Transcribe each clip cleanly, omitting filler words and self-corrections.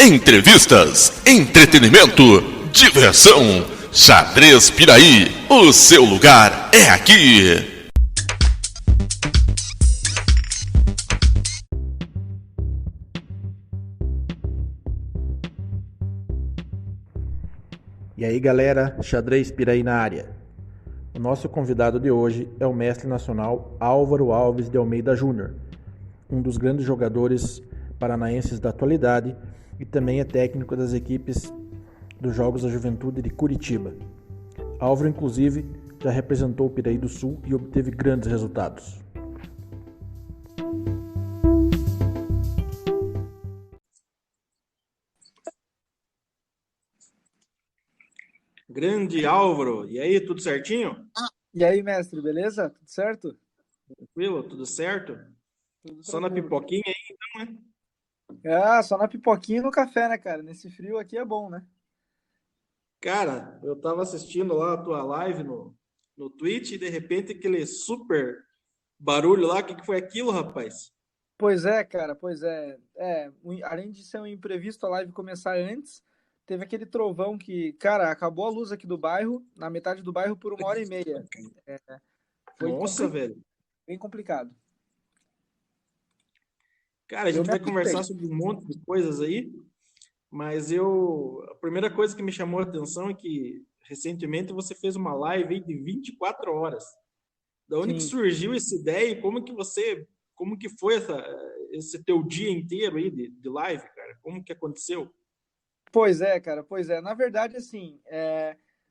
entrevistas, entretenimento, diversão. Xadrez Piraí, o seu lugar é aqui. E aí galera, Xadrez Piraí na área. O nosso convidado de hoje é o mestre nacional Álvaro Alves de Almeida Júnior, um dos grandes jogadores paranaenses da atualidade e também é técnico das equipes dos Jogos da Juventude de Curitiba. Álvaro, inclusive, já representou o Piraí do Sul e obteve grandes resultados. Grande Álvaro, e aí, tudo certinho? E aí, mestre, beleza? Tudo certo? Tranquilo, tudo certo? Tudo Só na tranquilo. pipoquinha aí, então, né? Só na pipoquinha e no café, né, cara? Nesse frio aqui é bom, né? Cara, eu tava assistindo lá a tua live no Twitch e de repente aquele super barulho lá, o que foi aquilo, rapaz? Pois é, cara, pois é. Além de ser um imprevisto a live começar antes, teve aquele trovão que, cara, acabou a luz aqui do bairro, na metade do bairro, por 1h30. Foi Nossa, velho. bem complicado. Cara, a Eu gente me vai assustei. conversar sobre um monte de coisas aí, mas a primeira coisa que me chamou a atenção é que recentemente você fez uma live aí de 24 horas. Da onde que Sim. surgiu essa ideia e como que foi esse teu dia inteiro aí de live, cara? Como que aconteceu? Pois é, cara, pois é. Na verdade, assim,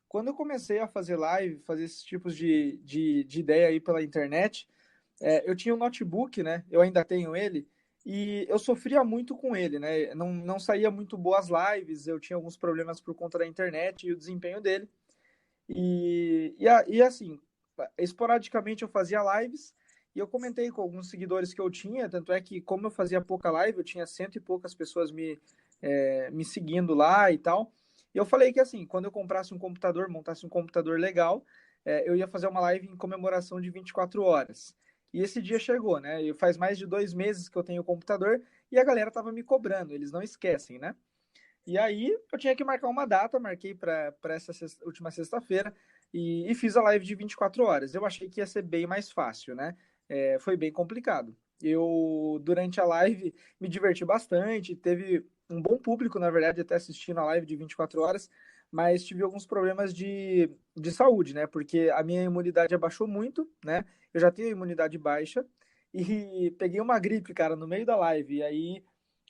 quando eu comecei a fazer live, fazer esses tipos de ideia aí pela internet, eu tinha um notebook, né? Eu ainda tenho ele, e eu sofria muito com ele, né? Não saía muito boas lives, eu tinha alguns problemas por conta da internet e o desempenho dele. E assim, esporadicamente eu fazia lives e eu comentei com alguns seguidores que eu tinha, tanto é que como eu fazia pouca live, eu tinha 100 e poucas pessoas me seguindo lá e tal. E eu falei que assim, quando eu comprasse um computador, montasse um computador legal, eu ia fazer uma live em comemoração de 24 horas. E esse dia chegou, né? E faz mais de 2 meses que eu tenho o computador e a galera tava me cobrando, eles não esquecem, né? E aí eu tinha que marcar uma data, marquei para essa última sexta-feira e fiz a live de 24 horas. Eu achei que ia ser bem mais fácil, né? Foi bem complicado. Eu, durante a live, me diverti bastante, teve um bom público, na verdade, até assistindo a live de 24 horas, mas tive alguns problemas de saúde, né? Porque a minha imunidade abaixou muito, né? Eu já tenho imunidade baixa e peguei uma gripe, cara, no meio da live. E aí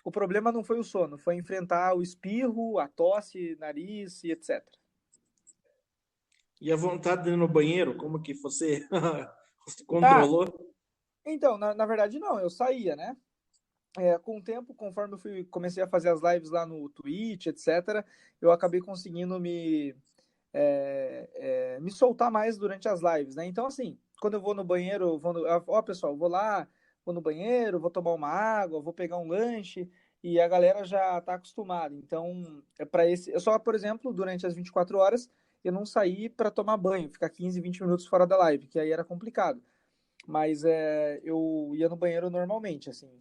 o problema não foi o sono, foi enfrentar o espirro, a tosse, nariz e etc. E a vontade de ir no banheiro, como que você Ah, controlou? então, na verdade não, eu saía, né? Com o tempo, conforme comecei a fazer as lives lá no Twitch, etc., eu acabei conseguindo me soltar mais durante as lives, né? Então, assim, quando eu vou no banheiro, ó, pessoal, vou lá, vou no banheiro, vou tomar uma água, vou pegar um lanche, e a galera já tá acostumada. Então, eu só, por exemplo, durante as 24 horas, eu não saí para tomar banho, ficar 15, 20 minutos fora da live, que aí era complicado. Mas eu ia no banheiro normalmente, assim,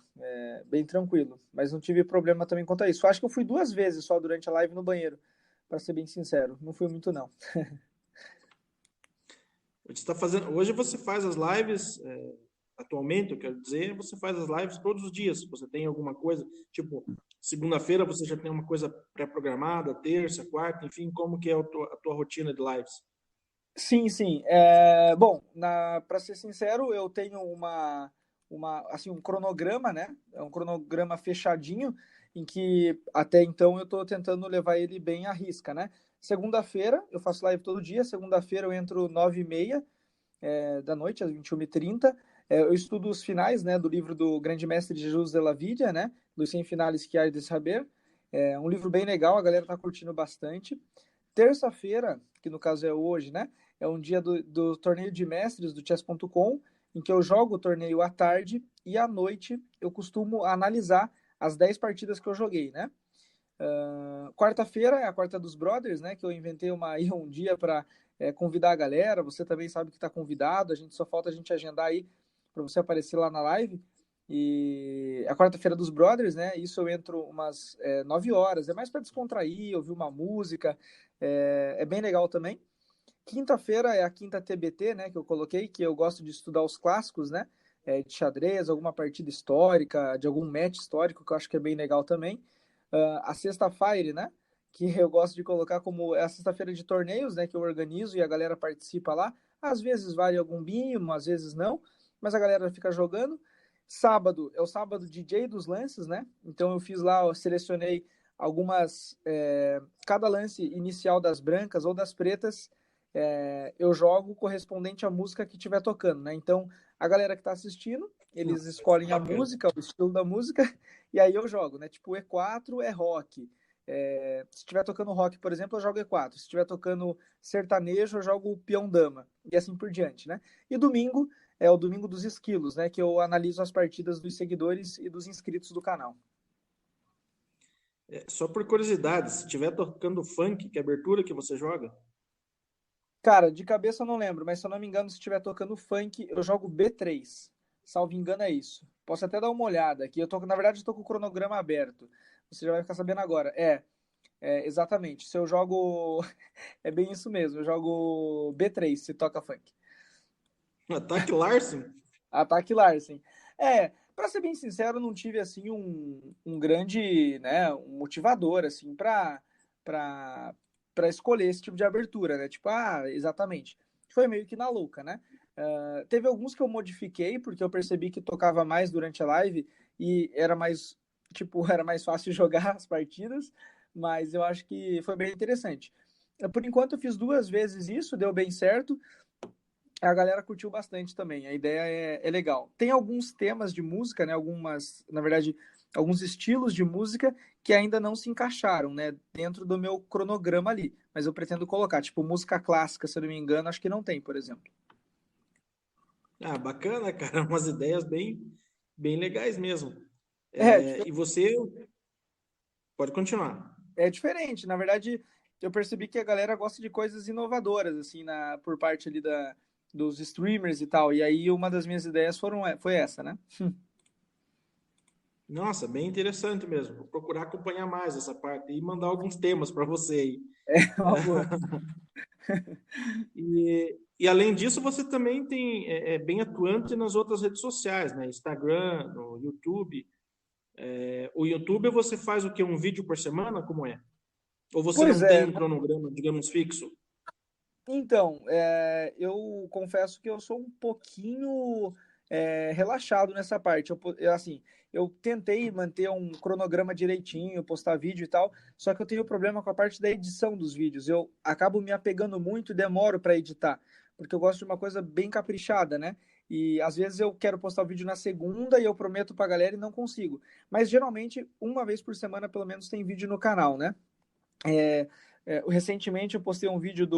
bem tranquilo. Mas não tive problema também quanto a isso. Eu acho que eu fui 2 vezes só durante a live no banheiro, para ser bem sincero. Não fui muito, não. Hoje você faz as lives, atualmente, eu quero dizer, você faz as lives todos os dias. Você tem alguma coisa, tipo, segunda-feira você já tem uma coisa pré-programada, terça, quarta, enfim, como que é a tua rotina de lives? Sim, sim. Bom, para ser sincero, eu tenho assim, um cronograma, né? É um cronograma fechadinho, em que até então eu estou tentando levar ele bem à risca, né? Segunda-feira, eu faço live todo dia. Segunda-feira eu entro 9h30 da noite, às 21h30. Eu estudo os finais, né, do livro do grande mestre Jesus de la Vida, né? Dos 100 finales que há de saber. É um livro bem legal, a galera está curtindo bastante. Terça-feira, que no caso é hoje, né? É um dia do torneio de mestres do chess.com, em que eu jogo o torneio à tarde e à noite eu costumo analisar as 10 partidas que eu joguei, né? Quarta-feira é a quarta dos brothers, né? Que eu inventei um dia para convidar a galera. Você também sabe que está convidado. Só falta a gente agendar aí para você aparecer lá na live. E a quarta-feira dos brothers, né? Isso eu entro umas 9 horas. É mais para descontrair, ouvir uma música. É bem legal também. Quinta-feira é a quinta TBT, né? Que eu coloquei, que eu gosto de estudar os clássicos, né? De xadrez, alguma partida histórica, de algum match histórico, que eu acho que é bem legal também. A sexta-feira, né? Que eu gosto de colocar como a sexta-feira de torneios, né? Que eu organizo e a galera participa lá. Às vezes vale algum mínimo, às vezes não, mas a galera fica jogando. Sábado é o sábado DJ dos lances, né? Então eu fiz lá, eu selecionei algumas. Cada lance inicial das brancas ou das pretas, eu jogo correspondente à música que estiver tocando, né? Então a galera que está assistindo, eles escolhem a música, o estilo da música, e aí eu jogo, né? Tipo, E4 é rock. Se estiver tocando rock, por exemplo, eu jogo E4. Se estiver tocando sertanejo, eu jogo peão dama. E assim por diante, né? E domingo é o domingo dos esquilos, né? Que eu analiso as partidas dos seguidores e dos inscritos do canal. Só por curiosidade, se estiver tocando funk, que abertura que você joga? Cara, de cabeça eu não lembro, mas se eu não me engano, se estiver tocando funk, eu jogo B3. Salvo engano, é isso. Posso até dar uma olhada aqui. Na verdade, eu tô com o cronograma aberto. Você já vai ficar sabendo agora. Exatamente. Se eu jogo. É bem isso mesmo. Eu jogo B3 se toca funk. Ataque Larson? Ataque Larsen. Pra ser bem sincero, eu não tive assim um grande, né, um motivador assim para escolher esse tipo de abertura, né? Tipo, exatamente. Foi meio que na louca, né? Teve alguns que eu modifiquei porque eu percebi que tocava mais durante a live e era mais, tipo, era mais fácil jogar as partidas, mas eu acho que foi bem interessante. Por enquanto eu fiz 2 vezes isso, deu bem certo. A galera curtiu bastante também. A ideia é legal. Tem alguns temas de música, né? Na verdade, alguns estilos de música que ainda não se encaixaram, né? Dentro do meu cronograma ali. Mas eu pretendo colocar, tipo, música clássica, se eu não me engano, acho que não tem, por exemplo. Bacana, cara. Umas ideias bem legais mesmo. É, E você pode continuar. é diferente. Na verdade, eu percebi que a galera gosta de coisas inovadoras, assim, por parte ali dos streamers e tal. E aí, uma das minhas ideias foi essa, né? Nossa, bem interessante mesmo. Vou procurar acompanhar mais essa parte e mandar alguns temas para você aí. É uma boa. E além disso, você também é bem atuante nas outras redes sociais, né? Instagram, no YouTube. O YouTube você faz o quê? Um vídeo por semana? Como é? Ou você Pois não tem é. um cronograma, digamos, fixo? Então, eu confesso que eu sou um pouquinho relaxado nessa parte. Assim, eu tentei manter um cronograma direitinho, postar vídeo e tal, só que eu tenho problema com a parte da edição dos vídeos. Eu acabo me apegando muito e demoro para editar, porque eu gosto de uma coisa bem caprichada, né? E às vezes eu quero postar o vídeo na segunda e eu prometo pra galera e não consigo. Mas geralmente, uma vez por semana, pelo menos, tem vídeo no canal, né? Recentemente eu postei um vídeo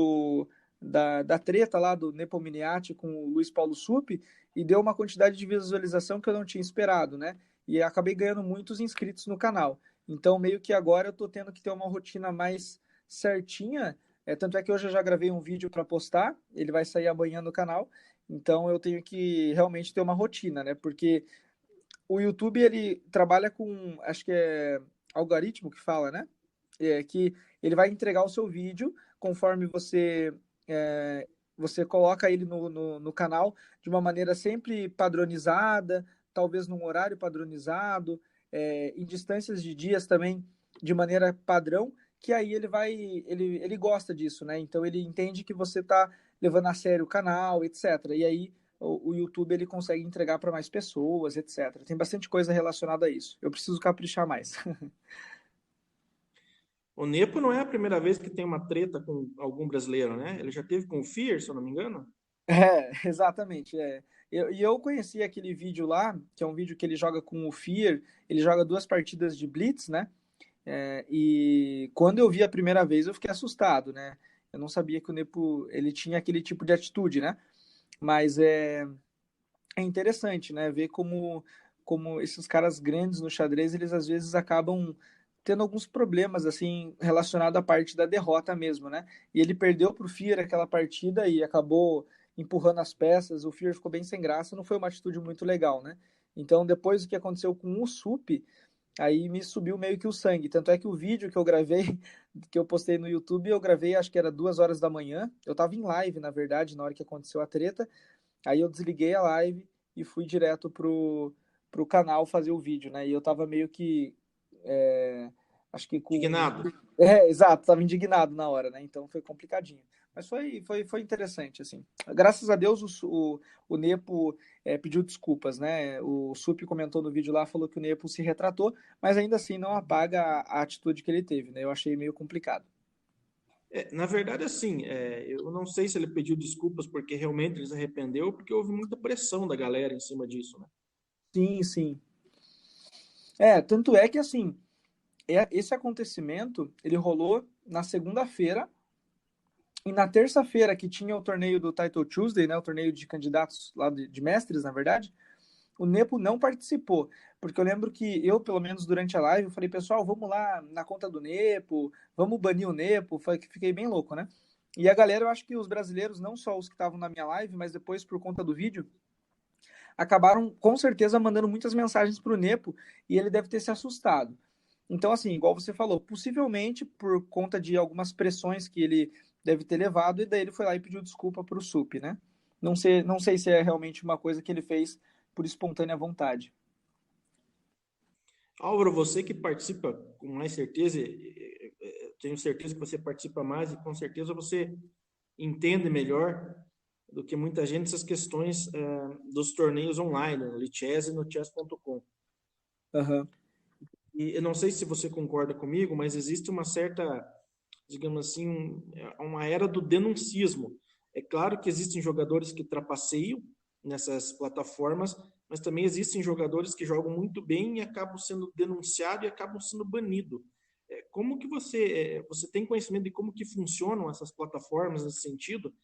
da treta lá do Nepomniachtchi com o Luiz Paulo Supi e deu uma quantidade de visualização que eu não tinha esperado, né? E acabei ganhando muitos inscritos no canal. Então, meio que agora eu tô tendo que ter uma rotina mais certinha. Tanto é que hoje eu já gravei um vídeo para postar, ele vai sair amanhã no canal. Então, eu tenho que realmente ter uma rotina, né? Porque o YouTube, ele trabalha com, acho que é algoritmo que fala, né? Que ele vai entregar o seu vídeo conforme você coloca ele no canal de uma maneira sempre padronizada, talvez num horário padronizado, em distâncias de dias também de maneira padrão, que aí ele gosta disso, né? Então ele entende que você está levando a sério o canal, etc. E aí o YouTube ele consegue entregar para mais pessoas, etc. Tem bastante coisa relacionada a isso. Eu preciso caprichar mais. O Nepo não é a primeira vez que tem uma treta com algum brasileiro, né? Ele já teve com o Fear, se eu não me engano. Exatamente. Eu conheci aquele vídeo lá, que é um vídeo que ele joga com o Fear, ele joga 2 partidas de Blitz, né? E quando eu vi a primeira vez, eu fiquei assustado, né? Eu não sabia que o Nepo, ele tinha aquele tipo de atitude, né? Mas é interessante, né? Ver como esses caras grandes no xadrez, eles às vezes acabam tendo alguns problemas, assim, relacionado à parte da derrota mesmo, né? E ele perdeu pro Fear aquela partida e acabou empurrando as peças, o Fear ficou bem sem graça, não foi uma atitude muito legal, né? Então, depois do que aconteceu com o SUP, aí me subiu meio que o sangue. Tanto é que o vídeo que eu gravei, que eu postei no YouTube, eu gravei, acho que era 2 horas da manhã. Eu tava em live, na verdade, na hora que aconteceu a treta. Aí eu desliguei a live e fui direto pro canal fazer o vídeo, né? E eu tava meio que, acho que com... Indignado. Exato, tava indignado na hora, né? Então foi complicadinho. Mas foi interessante, assim. Graças a Deus o Nepo pediu desculpas, né? O Sup comentou no vídeo lá, falou que o Nepo se retratou, mas ainda assim não apaga a atitude que ele teve, né? Eu achei meio complicado. Na verdade, assim, eu não sei se ele pediu desculpas porque realmente ele se arrependeu, porque houve muita pressão da galera em cima disso, né? Sim, sim. Tanto é que, assim, esse acontecimento, ele rolou na segunda-feira, e na terça-feira, que tinha o torneio do Title Tuesday, né, o torneio de candidatos lá de mestres, na verdade, o Nepo não participou, porque eu lembro que eu, pelo menos durante a live, eu falei, pessoal, vamos lá na conta do Nepo, vamos banir o Nepo, fiquei bem louco, né? E a galera, eu acho que os brasileiros, não só os que estavam na minha live, mas depois por conta do vídeo, acabaram com certeza mandando muitas mensagens pro Nepo e ele deve ter se assustado. Então, assim, igual você falou, possivelmente por conta de algumas pressões que ele deve ter levado, e daí ele foi lá e pediu desculpa pro Sup, né? Não sei se é realmente uma coisa que ele fez por espontânea vontade. Álvaro, você que participa com mais certeza, tenho certeza que você participa mais e com certeza você entende melhor do que muita gente essas questões dos torneios online, no Lichess e no chess.com. Aham. E eu não sei se você concorda comigo, mas existe uma certa, digamos assim, uma era do denuncismo. É claro que existem jogadores que trapaceiam nessas plataformas, mas também existem jogadores que jogam muito bem e acabam sendo denunciados e acabam sendo banidos. Como que você tem conhecimento de como que funcionam essas plataformas nesse sentido?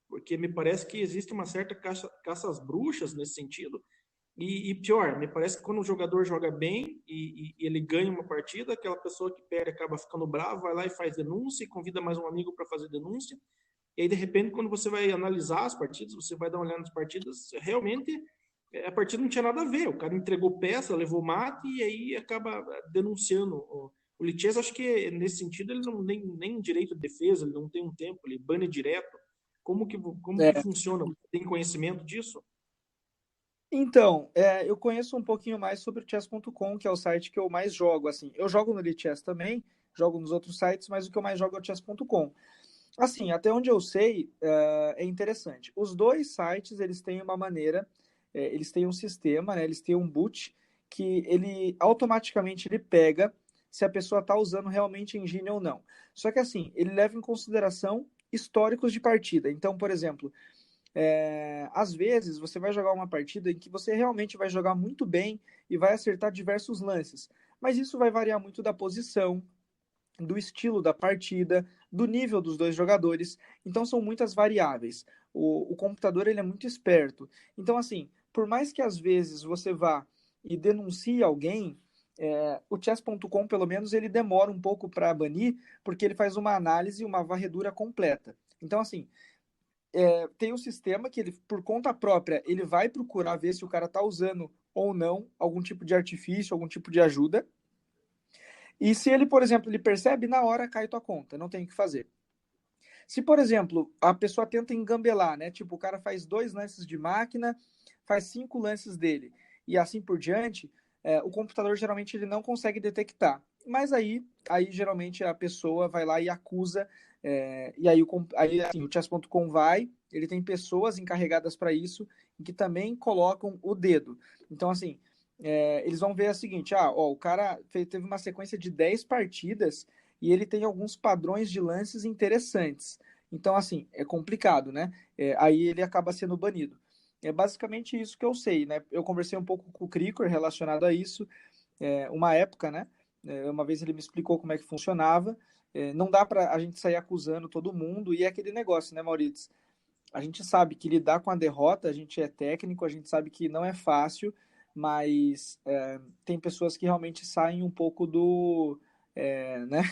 Porque me parece que existe uma certa caça às bruxas nesse sentido. E pior, me parece que quando o jogador joga bem e ele ganha uma partida, aquela pessoa que perde acaba ficando bravo, vai lá e faz denúncia e convida mais um amigo para fazer denúncia. E aí, de repente, quando você vai analisar as partidas, você vai dar uma olhada nas partidas, realmente a partida não tinha nada a ver. O cara entregou peça, levou mate e aí acaba denunciando. O Lichess, acho que nesse sentido, ele não tem nem direito de defesa, ele não tem um tempo, ele bane direto. Como que É. funciona? Tem conhecimento disso? Então, eu conheço um pouquinho mais sobre o chess.com, que é o site que eu mais jogo, assim. Eu jogo no Lichess também, jogo nos outros sites, mas o que eu mais jogo é o chess.com. Assim, até onde eu sei, é interessante. Os dois sites, eles têm uma maneira, eles têm um sistema, né, eles têm um boot, que ele automaticamente ele pega se a pessoa está usando realmente engine ou não. Só que assim, ele leva em consideração históricos de partida. Então, por exemplo, às vezes você vai jogar uma partida em que você realmente vai jogar muito bem e vai acertar diversos lances. Mas isso vai variar muito da posição, do estilo da partida, do nível dos dois jogadores. Então são muitas variáveis. O computador ele é muito esperto. Então, assim, por mais que às vezes você vá e denuncie alguém, o chess.com, pelo menos, ele demora um pouco para banir, porque ele faz uma análise e uma varredura completa. Então, assim, tem um sistema que ele, por conta própria, ele vai procurar ver se o cara está usando ou não algum tipo de artifício, algum tipo de ajuda. E se ele, por exemplo, ele percebe, na hora cai tua conta, não tem o que fazer. Se, por exemplo, a pessoa tenta engambelar, né? Tipo, o cara faz 2 lances de máquina, faz 5 lances dele, e assim por diante, o computador geralmente ele não consegue detectar. Mas aí geralmente a pessoa vai lá e acusa, e aí assim, o chess.com vai, ele tem pessoas encarregadas para isso, que também colocam o dedo. Então, assim, eles vão ver a seguinte, o cara teve uma sequência de 10 partidas e ele tem alguns padrões de lances interessantes. Então, assim, é complicado, né? Aí ele acaba sendo banido. É basicamente isso que eu sei, né? Eu conversei um pouco com o Cricor relacionado a isso, uma época, né? Uma vez ele me explicou como é que funcionava. Não dá para a gente sair acusando todo mundo, e é aquele negócio, né, Maurício? A gente sabe que lidar com a derrota, a gente é técnico, a gente sabe que não é fácil, mas tem pessoas que realmente saem um pouco né,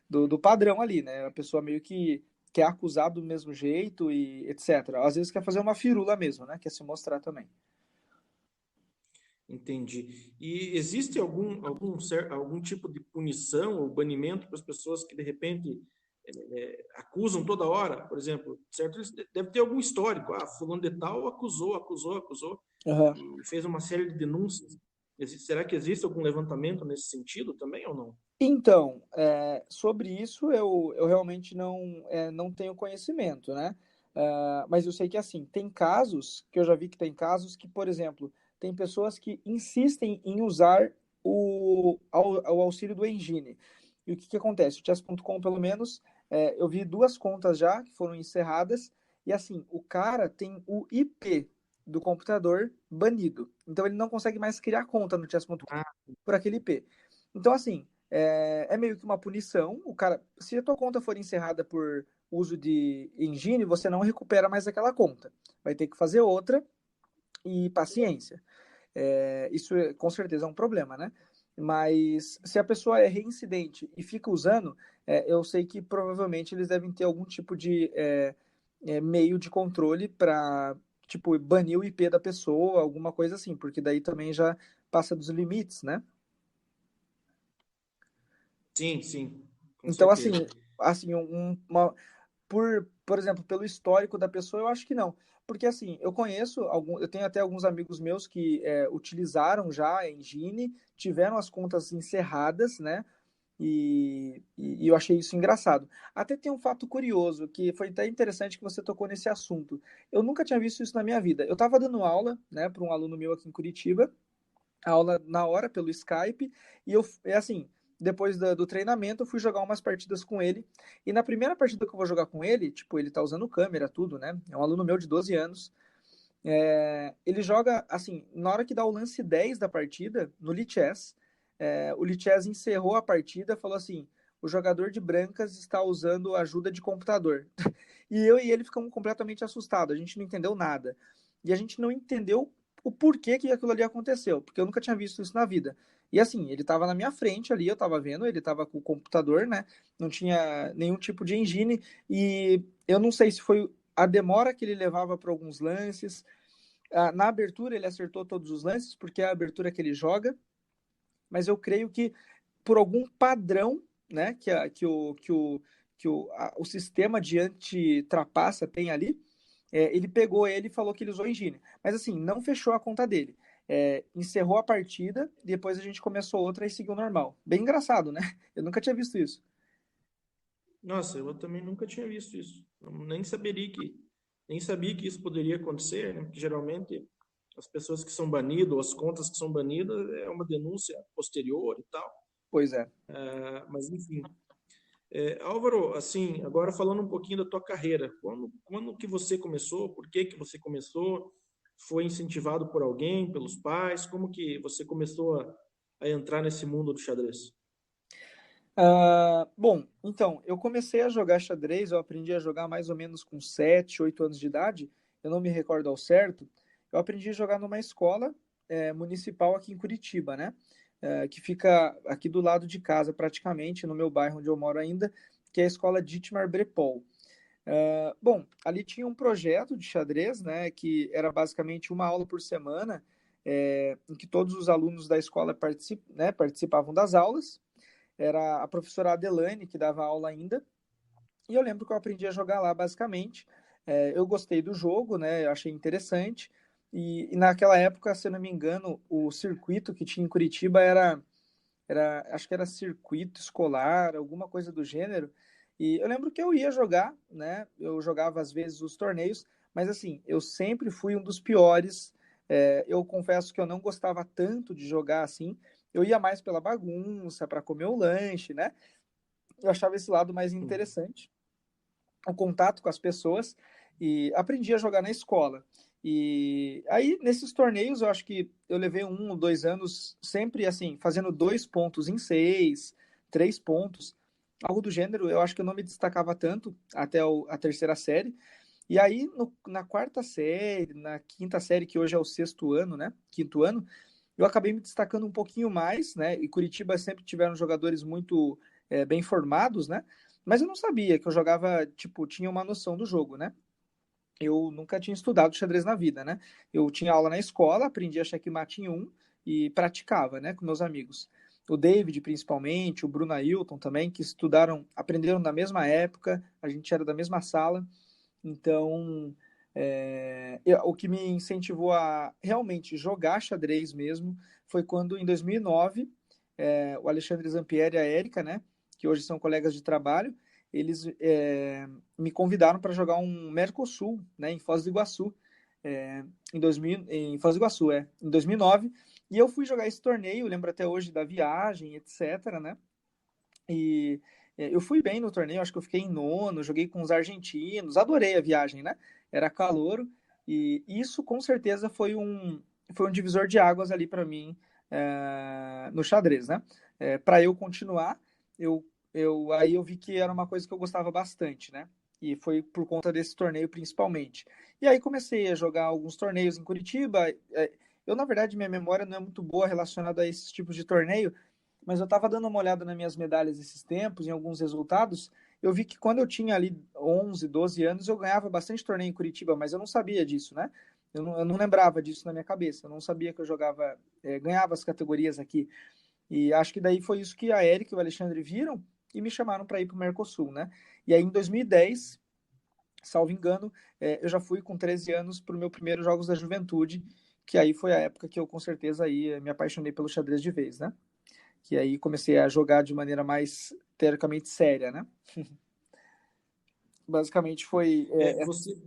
do padrão ali, né? A pessoa meio que quer acusar do mesmo jeito e etc. Às vezes quer fazer uma firula mesmo, né? Quer se mostrar também. Entendi. E existe algum tipo de punição ou banimento para as pessoas que, de repente, acusam toda hora? Por exemplo, certo? Deve ter algum histórico. Ah, fulano de tal acusou Aham. e fez uma série de denúncias. Será que existe algum levantamento nesse sentido também ou não? Então, sobre isso eu realmente não tenho conhecimento, né? Mas eu sei que assim, tem casos, que eu já vi que tem casos que, por exemplo, tem pessoas que insistem em usar o auxílio do Engine. E o que, que acontece? O chess.com, pelo menos, eu vi duas contas já que foram encerradas, e assim, o cara tem o IP do computador banido. Então ele não consegue mais criar conta no chess.com Ah, por aquele IP. Então, assim, é meio que uma punição. O cara, se a tua conta for encerrada por uso de engine, você não recupera mais aquela conta. Vai ter que fazer outra e paciência. Isso com certeza é um problema, né? Mas se a pessoa é reincidente e fica usando, eu sei que provavelmente eles devem ter algum tipo de meio de controle para, tipo, banir o IP da pessoa, alguma coisa assim, porque daí também já passa dos limites, né? sim, sim, com Então, certeza. assim, por exemplo, pelo histórico da pessoa, eu acho que não. Porque, assim, eu tenho até alguns amigos meus que utilizaram já a Engine, tiveram as contas encerradas, né? E eu achei isso engraçado. Até tem um fato curioso, que foi até interessante que você tocou nesse assunto. Eu nunca tinha visto isso na minha vida. Eu estava dando aula, né, para um aluno meu aqui em Curitiba, aula na hora pelo Skype, e assim, depois do treinamento, eu fui jogar umas partidas com ele. E na primeira partida que eu vou jogar com ele, tipo, ele tá usando câmera, tudo, né? É um aluno meu de 12 anos. Ele joga, assim, na hora que dá o lance 10 da partida, no Lichess, o Lichess encerrou a partida, falou assim: o jogador de brancas está usando ajuda de computador. E eu e ele ficamos completamente assustados, a gente não entendeu nada. E a gente não entendeu o porquê que aquilo ali aconteceu, porque eu nunca tinha visto isso na vida. E assim, ele estava na minha frente ali, eu estava vendo, ele estava com o computador, né? Não tinha nenhum tipo de engine, e eu não sei se foi a demora que ele levava para alguns lances. Na abertura ele acertou todos os lances, porque é a abertura que ele joga, mas eu creio que por algum padrão, né, que o sistema de anti-trapaça tem ali, ele pegou ele e falou que ele usou engine. Mas assim, não fechou a conta dele. Encerrou a partida, depois a gente começou outra e seguiu normal. Bem engraçado, né? Eu nunca tinha visto isso. Nossa, eu também nunca tinha visto isso. Nem sabia que isso poderia acontecer, né? Porque geralmente as pessoas que são banidas, ou as contas que são banidas, é uma denúncia posterior e tal. Pois é. Mas enfim. Álvaro, assim, agora falando um pouquinho da tua carreira, quando que você começou? Por que que você começou? Foi incentivado por alguém, pelos pais? Como que você começou a entrar nesse mundo do xadrez? Bom, então, eu comecei a jogar xadrez, eu aprendi a jogar mais ou menos com 7, 8 anos de idade, eu não me recordo ao certo. Eu aprendi a jogar numa escola municipal aqui em Curitiba, né? Que fica aqui do lado de casa, praticamente, no meu bairro onde eu moro ainda, que é a escola Dietmar Brepol. Bom, ali tinha um projeto de xadrez, né? Que era basicamente uma aula por semana, em que todos os alunos da escola participavam das aulas. Era a professora Adelaine que dava aula ainda. E eu lembro que eu aprendi a jogar lá, basicamente. Eu gostei do jogo, né? Eu achei interessante. E naquela época, se eu não me engano, o circuito que tinha em Curitiba acho que era circuito escolar, alguma coisa do gênero. E eu lembro que eu ia jogar, né? Eu jogava às vezes os torneios, mas assim, eu sempre fui um dos piores. Eu confesso que eu não gostava tanto de jogar assim. Eu ia mais pela bagunça, para comer o lanche, né? Eu achava esse lado mais interessante, o contato com as pessoas, e aprendi a jogar na escola. E aí, nesses torneios, eu acho que eu levei 1 ou 2 anos sempre assim, fazendo 2 pontos em 6, 3 pontos, algo do gênero. Eu acho que eu não me destacava tanto até a terceira série. E aí, na quarta série, na quinta série, que hoje é o sexto ano, né? Quinto ano, eu acabei me destacando um pouquinho mais, né? E Curitiba sempre tiveram jogadores muito bem formados, né? Mas eu não sabia que eu jogava, tipo, tinha uma noção do jogo, né? Eu nunca tinha estudado xadrez na vida, né? Eu tinha aula na escola, aprendi a checkmate em um, e praticava, né, com meus amigos. O David, principalmente, o Bruno Ailton também, que aprenderam na mesma época, a gente era da mesma sala. Então, o que me incentivou a realmente jogar xadrez mesmo foi quando, em 2009, o Alexandre Zampieri e a Érica, né, que hoje são colegas de trabalho, eles me convidaram para jogar um Mercosul, né, em Foz do Iguaçu, em Foz do Iguaçu, em 2009, e eu fui jogar esse torneio, lembro até hoje da viagem, etc, né, e eu fui bem no torneio, acho que eu fiquei em nono, joguei com os argentinos, adorei a viagem, né, era calouro, e isso com certeza foi um divisor de águas ali para mim no xadrez, né, para eu continuar, aí eu vi que era uma coisa que eu gostava bastante, né? E foi por conta desse torneio principalmente. E aí comecei a jogar alguns torneios em Curitiba. Eu, na verdade, minha memória não é muito boa relacionada a esses tipos de torneio, mas eu estava dando uma olhada nas minhas medalhas esses tempos, em alguns resultados. Eu vi que quando eu tinha ali 11, 12 anos, eu ganhava bastante torneio em Curitiba, mas eu não sabia disso, né? Eu não lembrava disso na minha cabeça. Eu não sabia que eu ganhava as categorias aqui. E acho que daí foi isso que a Érica e o Alexandre viram e me chamaram para ir para o Mercosul, né? E aí em 2010, salvo engano, eu já fui com 13 anos para o meu primeiro Jogos da Juventude, que aí foi a época que eu com certeza aí me apaixonei pelo xadrez de vez, né? Que aí comecei a jogar de maneira mais teoricamente séria, né? Basicamente foi... Você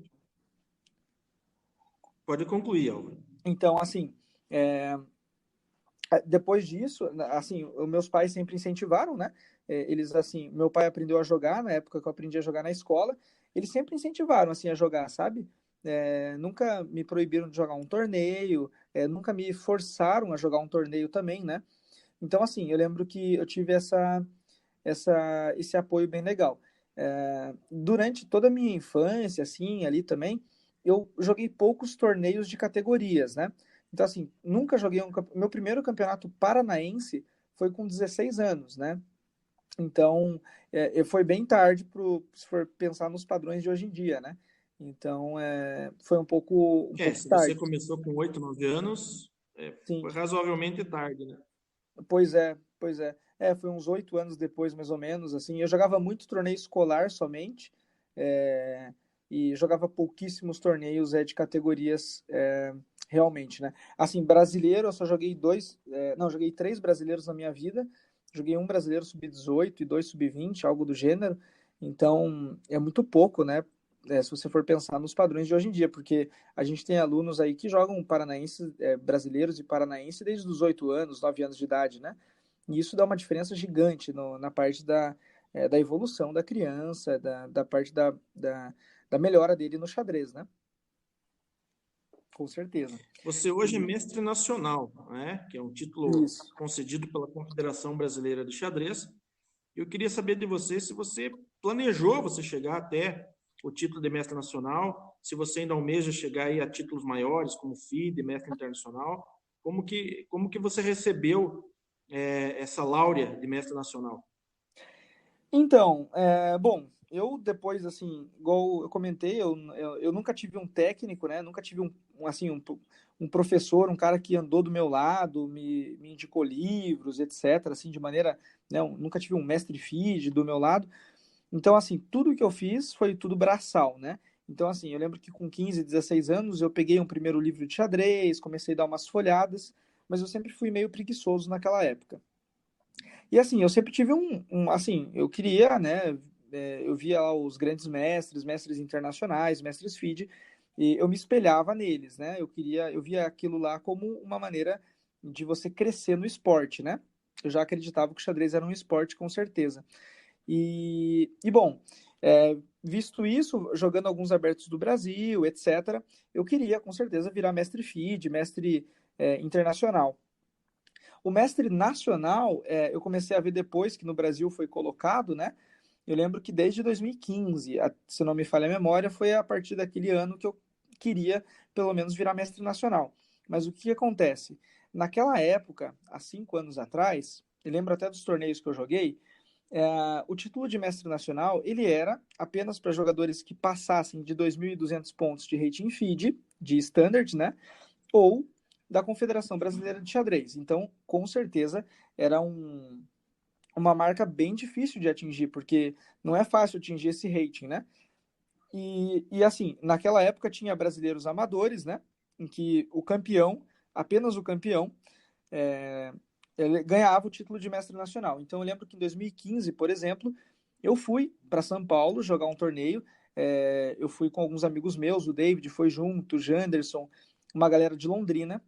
pode concluir, Álvaro. Então, assim, depois disso, assim, os meus pais sempre incentivaram, né? Eles, assim, meu pai aprendeu a jogar na época que eu aprendi a jogar na escola. Eles sempre incentivaram, assim, a jogar, sabe? Nunca me proibiram de jogar um torneio, nunca me forçaram a jogar um torneio também, né? Então, assim, eu lembro que eu tive esse apoio bem legal. Durante toda a minha infância, assim, ali também, eu joguei poucos torneios de categorias, né? Então, assim, nunca joguei meu primeiro campeonato paranaense foi com 16 anos, né? Então, foi bem tarde se for pensar nos padrões de hoje em dia, né? Então, foi um pouco Se você tarde. começou com 8, 9 anos, Sim, foi razoavelmente tarde, né? pois é, pois é. Foi uns 8 anos depois, mais ou menos, assim. Eu jogava muito torneio escolar somente, é, e jogava pouquíssimos torneios de categorias realmente, né? Assim, brasileiro, eu só joguei joguei 3 brasileiros na minha vida. Joguei um brasileiro sub-18 e 2 sub-20, algo do gênero. Então, é muito pouco, né? Se você for pensar nos padrões de hoje em dia, porque a gente tem alunos aí que jogam paranaenses, brasileiros e paranaenses desde os 8 anos, 9 anos de idade, né? E isso dá uma diferença gigante na parte da evolução da criança, da parte da melhora dele no xadrez, né? Com certeza. Você hoje é mestre nacional, né? Que é um título Isso. concedido pela Confederação Brasileira de Xadrez. Eu queria saber de você se você planejou você chegar até o título de mestre nacional, se você ainda almeja chegar aí a títulos maiores, como FIDE, mestre internacional. Como que você recebeu essa láurea de mestre nacional? Então, bom, eu depois, assim, igual eu comentei, eu nunca tive um técnico, né? Nunca tive um professor, um cara que andou do meu lado, me indicou livros, etc., assim, de maneira, né? Nunca tive um mestre FIDE do meu lado. Então, assim, tudo que eu fiz foi tudo braçal, né? Então, assim, eu lembro que com 15, 16 anos eu peguei um primeiro livro de xadrez, comecei a dar umas folhadas, mas eu sempre fui meio preguiçoso naquela época. E assim, eu sempre tive assim, eu queria, né, eu via lá os grandes mestres internacionais, mestres FIDE, e eu me espelhava neles, né? Eu via aquilo lá como uma maneira de você crescer no esporte, né? Eu já acreditava que o xadrez era um esporte, com certeza. E bom, visto isso, jogando alguns abertos do Brasil, etc., eu queria, com certeza, virar mestre FIDE, mestre internacional. O mestre nacional, eu comecei a ver depois que no Brasil foi colocado, né? Eu lembro que desde 2015, se não me falha a memória, foi a partir daquele ano que eu queria, pelo menos, virar mestre nacional. Mas o que acontece? Naquela época, há 5 anos atrás, eu lembro até dos torneios que eu joguei, o título de mestre nacional, ele era apenas para jogadores que passassem de 2.200 pontos de rating FIDE, de standard, né? Ou da Confederação Brasileira de Xadrez. Então, com certeza, era uma marca bem difícil de atingir, porque não é fácil atingir esse rating, né? E assim, naquela época tinha brasileiros amadores, né? Em que o campeão, apenas o campeão, ele ganhava o título de mestre nacional. Então eu lembro que em 2015, por exemplo, eu fui para São Paulo jogar um torneio. Eu fui com alguns amigos meus, o David foi junto, o Janderson, uma galera de Londrina.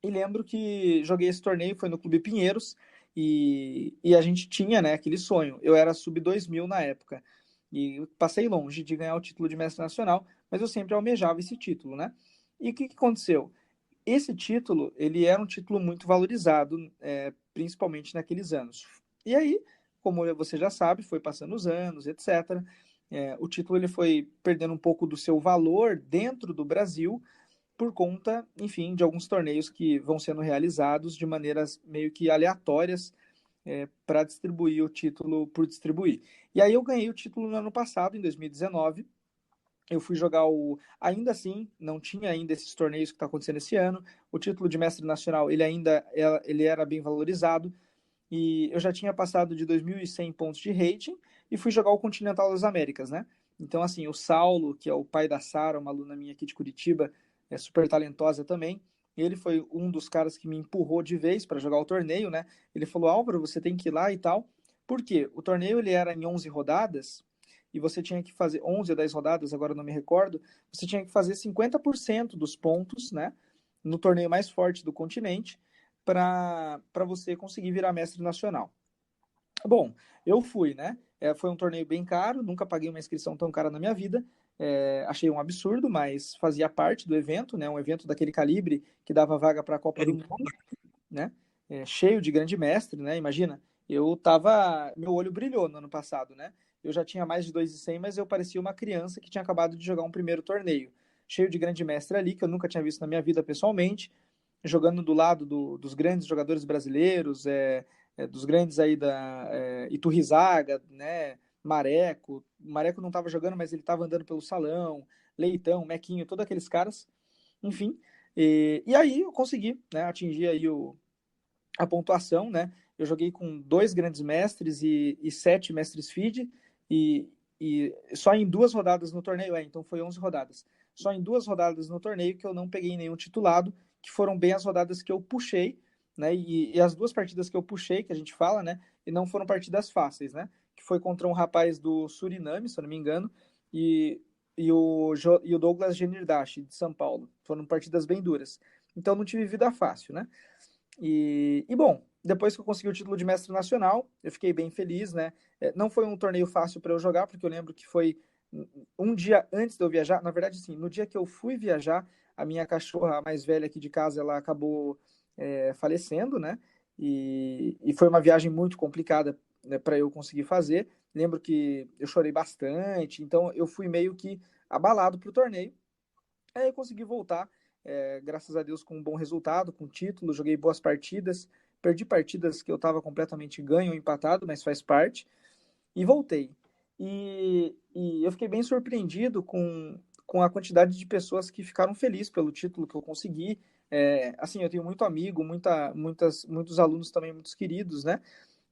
E lembro que joguei esse torneio, foi no Clube Pinheiros, e a gente tinha, né, aquele sonho. Eu era sub-2000 na época, e passei longe de ganhar o título de mestre nacional, mas eu sempre almejava esse título, né? E o que aconteceu? Esse título, ele era um título muito valorizado, principalmente naqueles anos. E aí, como você já sabe, foi passando os anos, etc. O título ele foi perdendo um pouco do seu valor dentro do Brasil, por conta, enfim, de alguns torneios que vão sendo realizados de maneiras meio que aleatórias para distribuir o título por distribuir. E aí eu ganhei o título no ano passado, em 2019. Eu fui jogar ainda assim, não tinha ainda esses torneios que está acontecendo esse ano. O título de mestre nacional, ele era bem valorizado. E eu já tinha passado de 2.100 pontos de rating e fui jogar o Continental das Américas, né? Então, assim, o Saulo, que é o pai da Sara, uma aluna minha aqui de Curitiba, é super talentosa também. Ele foi um dos caras que me empurrou de vez para jogar o torneio, né? Ele falou, Álvaro, você tem que ir lá e tal. Por quê? O torneio ele era em 11 rodadas e você tinha que fazer 11 ou 10 rodadas, agora não me recordo, você tinha que fazer 50% dos pontos, né? No torneio mais forte do continente para você conseguir virar mestre nacional. Bom, eu fui, né? Foi um torneio bem caro, nunca paguei uma inscrição tão cara na minha vida. Achei um absurdo, mas fazia parte do evento, né? Um evento daquele calibre que dava vaga para a Copa do Mundo, né? Cheio de grande mestre, né? Imagina, meu olho brilhou no ano passado, né? Eu já tinha mais de 2.100, mas eu parecia uma criança que tinha acabado de jogar um primeiro torneio. Cheio de grande mestre ali, que eu nunca tinha visto na minha vida pessoalmente, jogando do lado dos grandes jogadores brasileiros, dos grandes aí da Iturrizaga, né? Mareco. O Mareco não estava jogando, mas ele estava andando pelo salão. Leitão, Mequinho, todos aqueles caras. Enfim. E aí eu consegui, né, atingir aí a pontuação, né? Eu joguei com 2 grandes mestres e 7 mestres feed e só em 2 rodadas no torneio, então foi 11 rodadas. Só em 2 rodadas no torneio que eu não peguei nenhum titulado, que foram bem as rodadas que eu puxei, né? E as 2 partidas que eu puxei, que a gente fala, né? E não foram partidas fáceis, né? Que foi contra um rapaz do Suriname, se eu não me engano, e o Douglas Genirdache, de São Paulo. Foram partidas bem duras. Então não tive vida fácil, né? E bom, depois que eu consegui o título de mestre nacional, eu fiquei bem feliz, né? Não foi um torneio fácil para eu jogar, porque eu lembro que foi um dia antes de eu viajar. Na verdade, sim, no dia que eu fui viajar, a minha cachorra, a mais velha aqui de casa, ela acabou falecendo, né? E foi uma viagem muito complicada, né, para eu conseguir fazer. Lembro que eu chorei bastante, então eu fui meio que abalado para o torneio. Aí eu consegui voltar, graças a Deus, com um bom resultado, com título, joguei boas partidas, perdi partidas que eu estava completamente ganho ou empatado, mas faz parte, e voltei. E eu fiquei bem surpreendido com a quantidade de pessoas que ficaram felizes pelo título que eu consegui. Assim, eu tenho muito amigo, muitos alunos também, muitos queridos, né?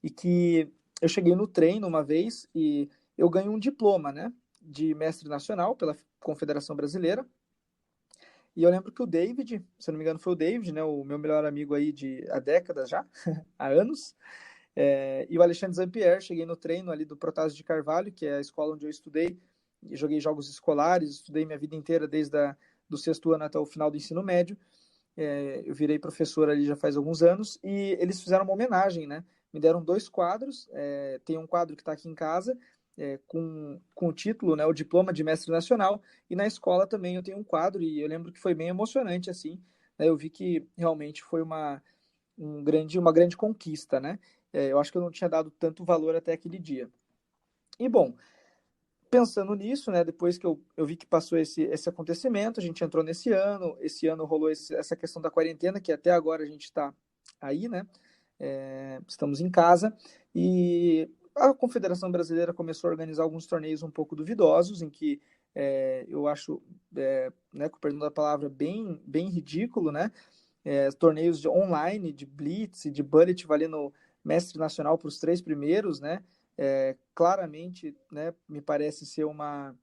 E que eu cheguei no treino uma vez e eu ganhei um diploma, né? De mestre nacional pela Confederação Brasileira. E eu lembro que o David, se eu não me engano foi o David, né, o meu melhor amigo aí há décadas já, há anos, e o Alexandre Zampierre, cheguei no treino ali do Protásio de Carvalho, que é a escola onde eu estudei, e joguei jogos escolares, estudei minha vida inteira desde do 6º ano até o final do ensino médio, eu virei professor ali já faz alguns anos, e eles fizeram uma homenagem, né, me deram 2 quadros, tem um quadro que está aqui em casa, com o título, né, o diploma de mestre nacional, e na escola também eu tenho um quadro, e eu lembro que foi bem emocionante, assim, né, eu vi que realmente foi uma grande conquista, né, eu acho que eu não tinha dado tanto valor até aquele dia. E bom, pensando nisso, né, depois que eu vi que passou esse acontecimento, a gente entrou nesse ano rolou essa questão da quarentena, que até agora a gente está aí, né, estamos em casa, e a Confederação Brasileira começou a organizar alguns torneios um pouco duvidosos, em que eu acho, né, com o perdão da palavra, bem ridículo, né? torneios online, de Blitz e de Bullet, valendo mestre nacional para os 3 primeiros, né? Claramente, né, me parece ser uma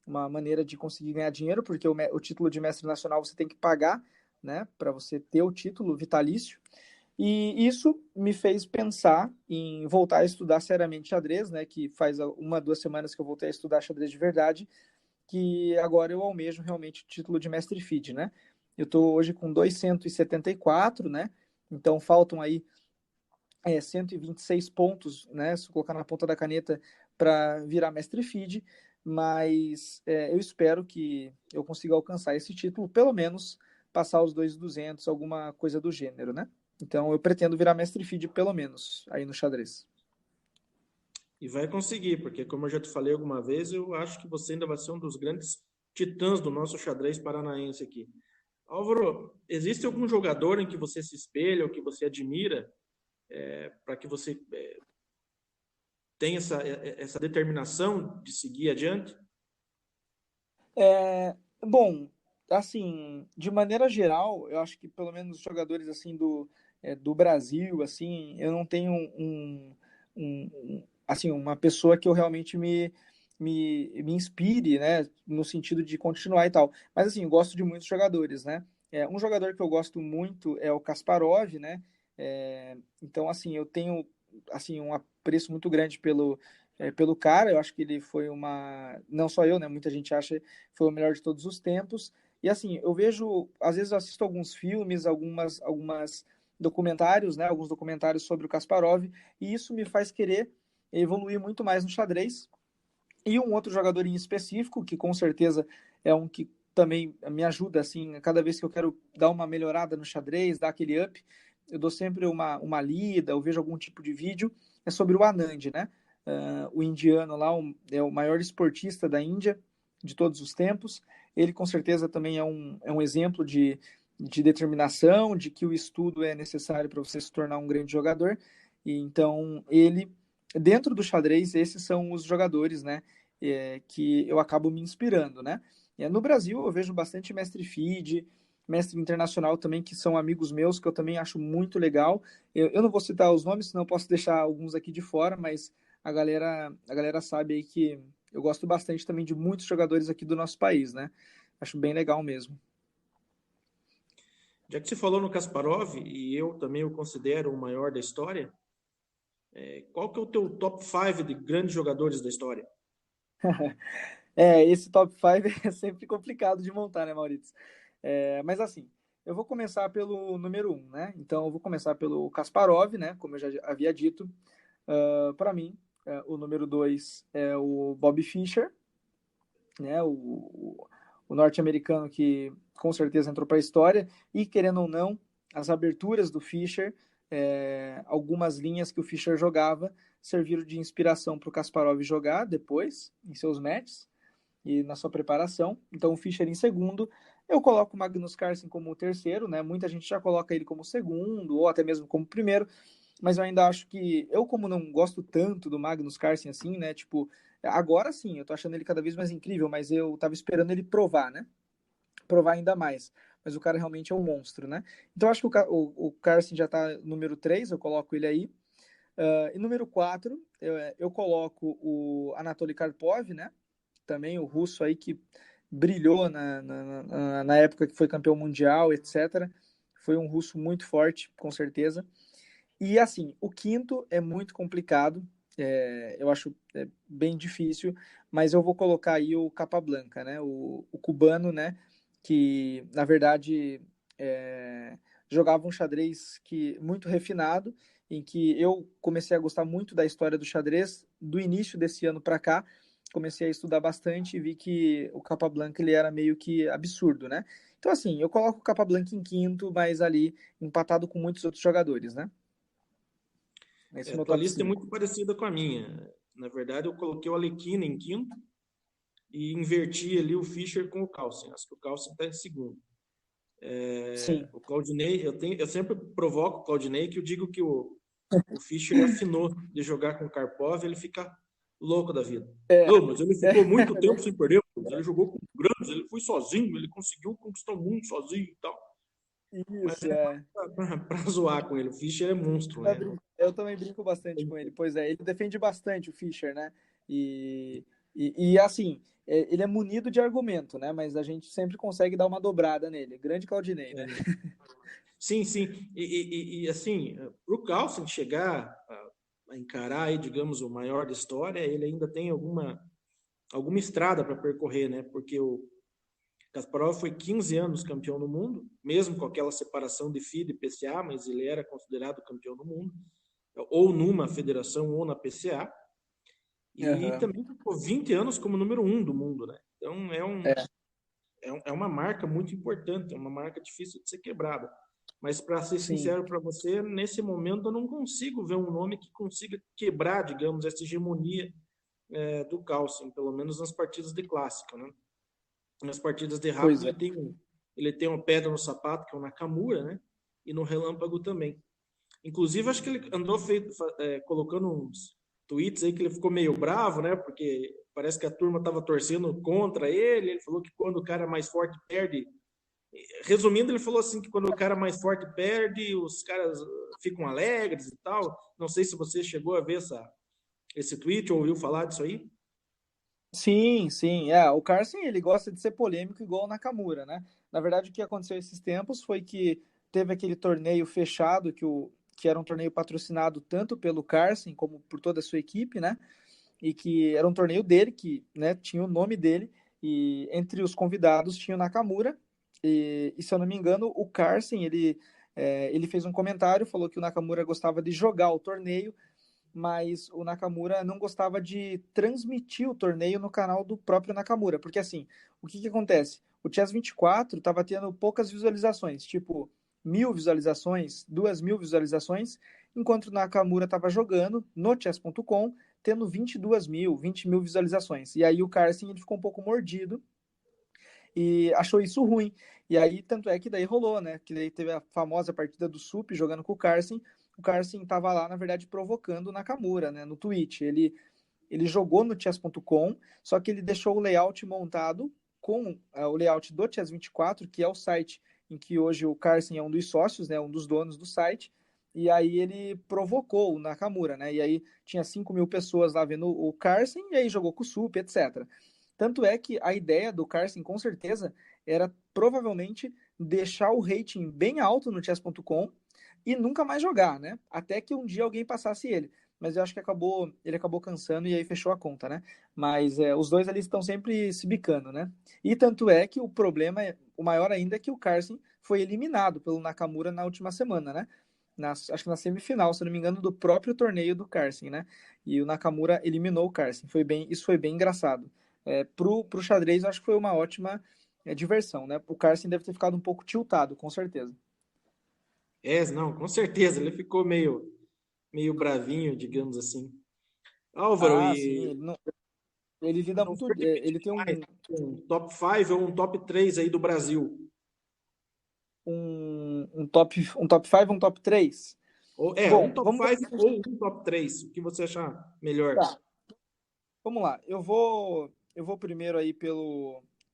maneira de conseguir ganhar dinheiro, porque o título de mestre nacional você tem que pagar, né, para você ter o título vitalício. E isso me fez pensar em voltar a estudar seriamente xadrez, né, que faz 1-2 semanas que eu voltei a estudar xadrez de verdade, que agora eu almejo realmente o título de mestre FIDE, né? Eu estou hoje com 274, né? Então faltam aí 126 pontos, né? Se colocar na ponta da caneta para virar mestre FIDE, mas eu espero que eu consiga alcançar esse título, pelo menos passar os 2.200, alguma coisa do gênero, né? Então eu pretendo virar mestre FIDE pelo menos aí no xadrez. E vai conseguir, porque como eu já te falei alguma vez, eu acho que você ainda vai ser um dos grandes titãs do nosso xadrez paranaense aqui. Álvaro, existe algum jogador em que você se espelha ou que você admira para que você tenha essa determinação de seguir adiante? Bom, assim, de maneira geral, eu acho que pelo menos os jogadores assim do Brasil, assim, eu não tenho assim, uma pessoa que eu realmente me inspire, né, no sentido de continuar e tal. Mas assim, eu gosto de muitos jogadores, né? Um jogador que eu gosto muito é o Kasparov, né? Então, assim, eu tenho assim um apreço muito grande pelo cara. Eu acho que ele foi não só eu, né? Muita gente acha que foi o melhor de todos os tempos. E assim, eu vejo, às vezes eu assisto alguns filmes, algumas documentários, né? Alguns documentários sobre o Kasparov, e isso me faz querer evoluir muito mais no xadrez. E um outro jogador em específico, que com certeza é um que também me ajuda, assim, cada vez que eu quero dar uma melhorada no xadrez, dar aquele up, eu dou sempre uma lida, eu vejo algum tipo de vídeo, é sobre o Anand, né? O indiano lá é o maior esportista da Índia de todos os tempos. Ele com certeza também é um exemplo de determinação, de que o estudo é necessário para você se tornar um grande jogador. E então ele, dentro do xadrez, esses são os jogadores, né, que eu acabo me inspirando, né? No Brasil eu vejo bastante mestre FIDE, mestre internacional também, que são amigos meus, que eu também acho muito legal. Eu não vou citar os nomes, senão eu posso deixar alguns aqui de fora, mas a galera sabe aí que eu gosto bastante também de muitos jogadores aqui do nosso país, né? Acho bem legal mesmo. Já que você falou no Kasparov, e eu também o considero o maior da história, qual que é o teu top 5 de grandes jogadores da história? Esse top 5 é sempre complicado de montar, né, Maurício? Mas assim, eu vou começar pelo número 1, né? Então eu vou começar pelo Kasparov, né? Como eu já havia dito. Para mim, o número 2 é o Bobby Fischer, né? O norte-americano que com certeza entrou para a história. E querendo ou não, as aberturas do Fischer, algumas linhas que o Fischer jogava, serviram de inspiração para o Kasparov jogar depois, em seus matches e na sua preparação. Então o Fischer em segundo. Eu coloco o Magnus Carlsen como terceiro, né? Muita gente já coloca ele como segundo, ou até mesmo como primeiro, mas eu ainda acho que, eu como não gosto tanto do Magnus Carlsen assim, né? Tipo, agora sim, eu tô achando ele cada vez mais incrível, mas eu tava esperando ele provar, né? Provar ainda mais. Mas o cara realmente é um monstro, né? Então eu acho que o Carlsen já tá número 3, eu coloco ele aí. E número 4, eu coloco o Anatoly Karpov, né? Também o russo aí que brilhou na época que foi campeão mundial, etc. Foi um russo muito forte, com certeza. E assim, o quinto é muito complicado, eu acho bem difícil, mas eu vou colocar aí o Capablanca, né? O cubano, né? Que na verdade jogava um xadrez muito refinado, em que eu comecei a gostar muito da história do xadrez do início desse ano para cá. Comecei a estudar bastante e vi que o Capablanca ele era meio que absurdo, né? Então assim, eu coloco o Capablanca em quinto, mas ali empatado com muitos outros jogadores, né? Esse é o meu Tua top lista é 5. muito parecida com a minha. Na verdade, eu coloquei o Alekhine em quinto e inverti ali o Fischer com o Carlsen. Acho que o Carlsen está em segundo. Sim. O Claudinei, eu sempre provoco o Claudinei que eu digo que o Fischer afinou de jogar com o Karpov, ele fica louco da vida. Não, mas ele ficou muito tempo sem perder, ele jogou com grandes, ele foi sozinho, ele conseguiu conquistar o mundo sozinho e tal. Mas Isso, é é. pra zoar com ele. O Fischer é monstro, né? Eu também brinco bastante com ele. Pois é, ele defende bastante o Fischer, né? E, e assim, ele é munido de argumento, né? Mas a gente sempre consegue dar uma dobrada nele. Grande Claudinei, né? Sim, sim. Assim, para o Carlsen chegar a encarar aí, digamos, o maior da história, ele ainda tem alguma estrada para percorrer, né? Porque o Kasparov foi 15 anos campeão do mundo, mesmo com aquela separação de FIDE e PCA, mas ele era considerado campeão do mundo, ou numa federação ou na PCA. E Aham. também ficou 20 anos como número um do mundo, né? Então É, é uma marca muito importante, é uma marca difícil de ser quebrada. Mas para ser sim. sincero para você, nesse momento eu não consigo ver um nome que consiga quebrar, digamos, essa hegemonia do Carlsen, pelo menos nas partidas de clássico, né? Nas partidas de Pois rápido é. ele tem uma pedra no sapato, que é o Nakamura, né? E no relâmpago também. Inclusive, acho que ele andou colocando uns tweets aí que ele ficou meio bravo, né? Porque parece que a turma estava torcendo contra ele. Ele falou que quando o cara mais forte perde. Resumindo, ele falou assim que quando o cara mais forte perde, os caras ficam alegres e tal. Não sei se você chegou a ver esse tweet ou ouviu falar disso aí. Sim, sim. É, o Carson, ele gosta de ser polêmico igual o Nakamura, né? Na verdade, o que aconteceu esses tempos foi que teve aquele torneio fechado que era um torneio patrocinado tanto pelo Carson como por toda a sua equipe, né? E que era um torneio dele, que, né, tinha o nome dele, e entre os convidados tinha o Nakamura, e se eu não me engano, o Carson, ele fez um comentário, falou que o Nakamura gostava de jogar o torneio, mas o Nakamura não gostava de transmitir o torneio no canal do próprio Nakamura, porque assim, o que acontece? O Chess 24 estava tendo poucas visualizações, tipo 1.000 visualizações, 2.000 visualizações, enquanto o Nakamura estava jogando no chess.com, tendo 22.000, 20.000 visualizações. E aí o Carson ele ficou um pouco mordido e achou isso ruim. E aí, tanto é que daí rolou, né? Que daí teve a famosa partida do Sup jogando com o Carson. O Carson tava lá, na verdade, provocando o Nakamura, né? No Twitch. Ele jogou no chess.com, só que ele deixou o layout montado com o layout do Chess24, que é o site em que hoje o Carson é um dos sócios, né? Um dos donos do site. E aí ele provocou o Nakamura, né? E aí tinha 5.000 pessoas lá vendo o Carson, e aí jogou com o Sup, etc. Tanto é que a ideia do Carson, com certeza, era provavelmente deixar o rating bem alto no chess.com e nunca mais jogar, né? Até que um dia alguém passasse ele. Mas eu acho que ele acabou cansando e aí fechou a conta, né? Mas os dois ali estão sempre se bicando, né? E tanto é que o problema, o maior ainda, é que o Carson foi eliminado pelo Nakamura na última semana, né? Acho que na semifinal, se não me engano, do próprio torneio do Carson, né? E o Nakamura eliminou o Carson. Isso foi bem engraçado. Pro xadrez, eu acho que foi uma ótima diversão, né? O Carson deve ter ficado um pouco tiltado, com certeza. Não, com certeza. Ele ficou meio bravinho, digamos assim. Álvaro, Ah, sim, e ele lida não muito. foi Ele tem mais um top 5 ou um top 3 aí do Brasil? um top 5, um top 3. Um Bom, top vamos ver. 5 ou um top 3? O que você achar melhor? Tá, vamos lá. Eu vou primeiro aí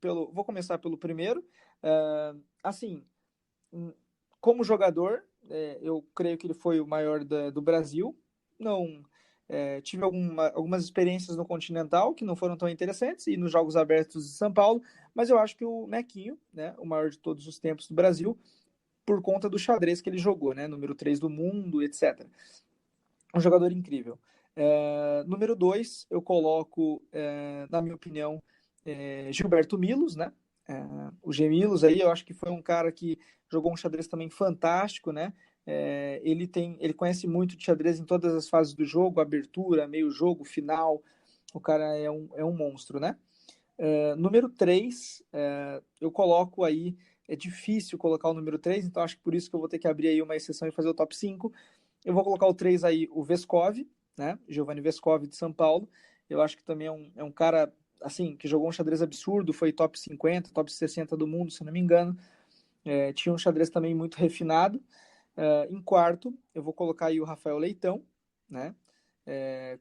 vou começar pelo primeiro. Assim, hum, como jogador, eu creio que ele foi o maior do Brasil. Não, tive algumas experiências no Continental que não foram tão interessantes e nos Jogos Abertos de São Paulo, mas eu acho que o Mequinho, né, o maior de todos os tempos do Brasil, por conta do xadrez que ele jogou, né, número 3 do mundo, etc. Um jogador incrível. Número 2, eu coloco, na minha opinião, Gilberto Milos, né? O G. Milos aí, eu acho que foi um cara que jogou um xadrez também fantástico, né? Ele conhece muito de xadrez em todas as fases do jogo, abertura, meio jogo, final. O cara é um monstro, né? Número 3, eu coloco aí, é difícil colocar o número 3, então acho que por isso que eu vou ter que abrir aí uma exceção e fazer o top 5. Eu vou colocar o 3 aí, o Vescov, né? Giovanni Vescov de São Paulo. Eu acho que também é um cara, assim, que jogou um xadrez absurdo, foi top 50, top 60 do mundo, se não me engano. Tinha um xadrez também muito refinado. Em quarto, eu vou colocar aí o Rafael Leitão, né?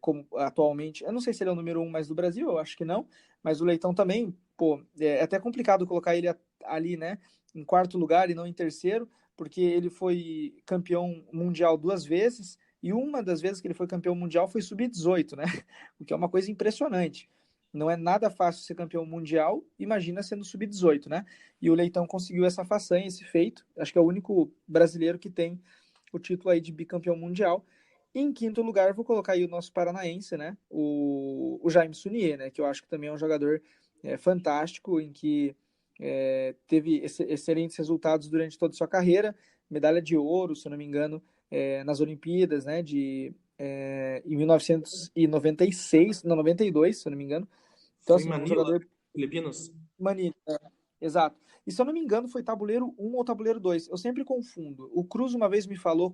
Como atualmente, eu não sei se ele é o número 1 mais do Brasil, eu acho que não, mas o Leitão também, pô, é até complicado colocar ele ali, né, em quarto lugar e não em terceiro, porque ele foi campeão mundial 2 vezes, e uma das vezes que ele foi campeão mundial foi sub-18, né? O que é uma coisa impressionante. Não é nada fácil ser campeão mundial, imagina sendo sub-18, né? E o Leitão conseguiu essa façanha, esse feito. Acho que é o único brasileiro que tem o título aí de bicampeão mundial. E em quinto lugar, vou colocar aí o nosso paranaense, né? O Jaime Sunier, né? Que eu acho que também é um jogador fantástico, em que teve excelentes resultados durante toda a sua carreira. Medalha de ouro, se eu não me engano, nas Olimpíadas, né? Em 1996, não, 92, se eu não me engano. Então, Foi em assim, um Manila, jogador Filipinas. Manila, exato. E se eu não me engano, foi tabuleiro 1 ou tabuleiro 2. Eu sempre confundo. O Cruz uma vez me falou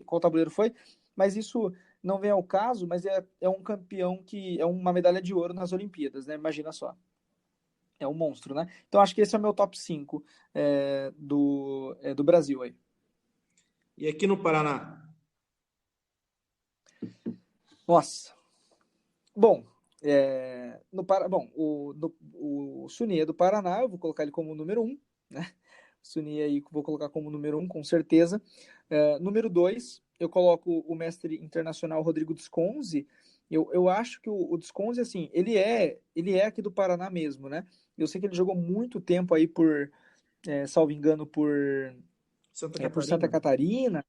qual tabuleiro foi, mas isso não vem ao caso, mas é um campeão que é uma medalha de ouro nas Olimpíadas, né? Imagina só. É um monstro, né? Então acho que esse é o meu top 5 do Brasil aí. E aqui no Paraná? Nossa. Bom, o Sunier do Paraná, eu vou colocar ele como número 1, né? Sunier aí vou colocar como número 1, com certeza. Número 2, eu coloco o mestre internacional Rodrigo Desconze. Eu acho que o Desconze, assim, ele é aqui do Paraná mesmo, né? Eu sei que ele jogou muito tempo aí salvo engano, por Santa Catarina.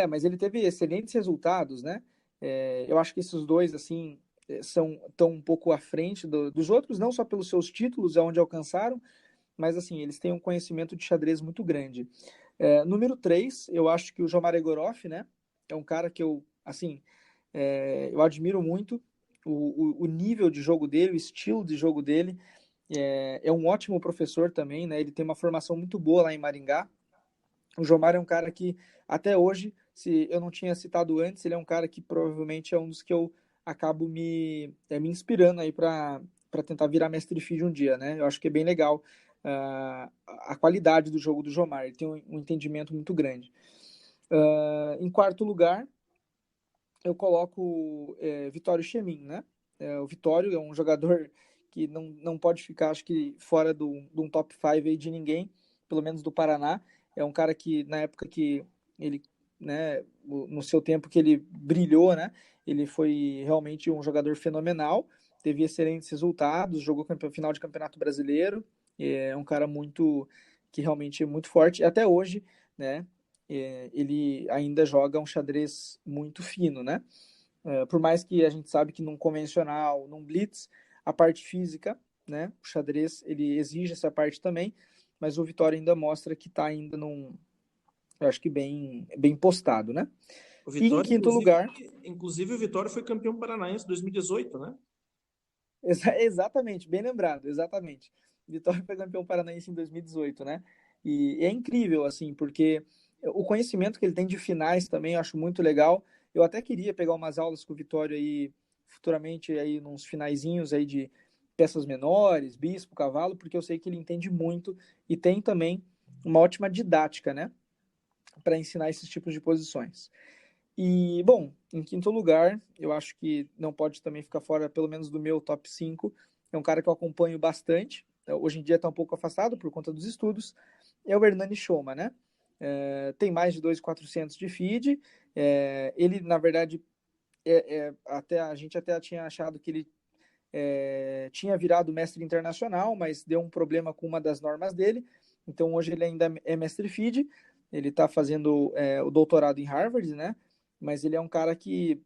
Mas ele teve excelentes resultados, né? Eu acho que esses dois, assim, estão um pouco à frente dos outros, não só pelos seus títulos, aonde alcançaram, mas, assim, eles têm um conhecimento de xadrez muito grande. Número 3, eu acho que o Jomar Egorov, né? É um cara que eu, assim, eu admiro muito o nível de jogo dele, o estilo de jogo dele. É um ótimo professor também, né? Ele tem uma formação muito boa lá em Maringá. O Jomar é um cara que, até hoje, se eu não tinha citado antes, ele é um cara que provavelmente é um dos que eu acabo me inspirando aí para tentar virar mestre de FIDE um dia, né? Eu acho que é bem legal a qualidade do jogo do Jomar. Ele tem um entendimento muito grande. Em quarto lugar, eu coloco Vitório Chemin, né? O Vitório é um jogador que não pode ficar, acho que, fora de um top 5 aí de ninguém, pelo menos do Paraná. É um cara que, na época que ele, né, no seu tempo que ele brilhou, né, ele foi realmente um jogador fenomenal, teve excelentes resultados, jogou final de Campeonato Brasileiro, é um cara que realmente é muito forte, até hoje, né, ele ainda joga um xadrez muito fino, né, por mais que a gente sabe que num convencional, num blitz, a parte física, né, o xadrez, ele exige essa parte também, mas o Vitória ainda mostra que está ainda eu acho que bem postado, né? O E em Vitória, quinto lugar... inclusive o Vitória foi campeão paranaense em 2018, né? Exatamente, bem lembrado, exatamente. Vitória foi campeão paranaense em 2018, né? E é incrível, assim, porque o conhecimento que ele tem de finais também eu acho muito legal. Eu até queria pegar umas aulas com o Vitória aí, futuramente, aí, nos finaizinhos aí de peças menores, bispo, cavalo, porque eu sei que ele entende muito e tem também uma ótima didática, né? Para ensinar esses tipos de posições. E, bom, em quinto lugar, eu acho que não pode também ficar fora, pelo menos do meu top 5. É um cara que eu acompanho bastante. Hoje em dia está um pouco afastado por conta dos estudos. É o Hernani Choma, né? Tem mais de 2.400 de feed. Ele, na verdade, a gente até tinha achado que ele tinha virado mestre internacional, mas deu um problema com uma das normas dele. Então, hoje ele ainda é mestre feed. Ele está fazendo o doutorado em Harvard, né? Mas ele é um cara que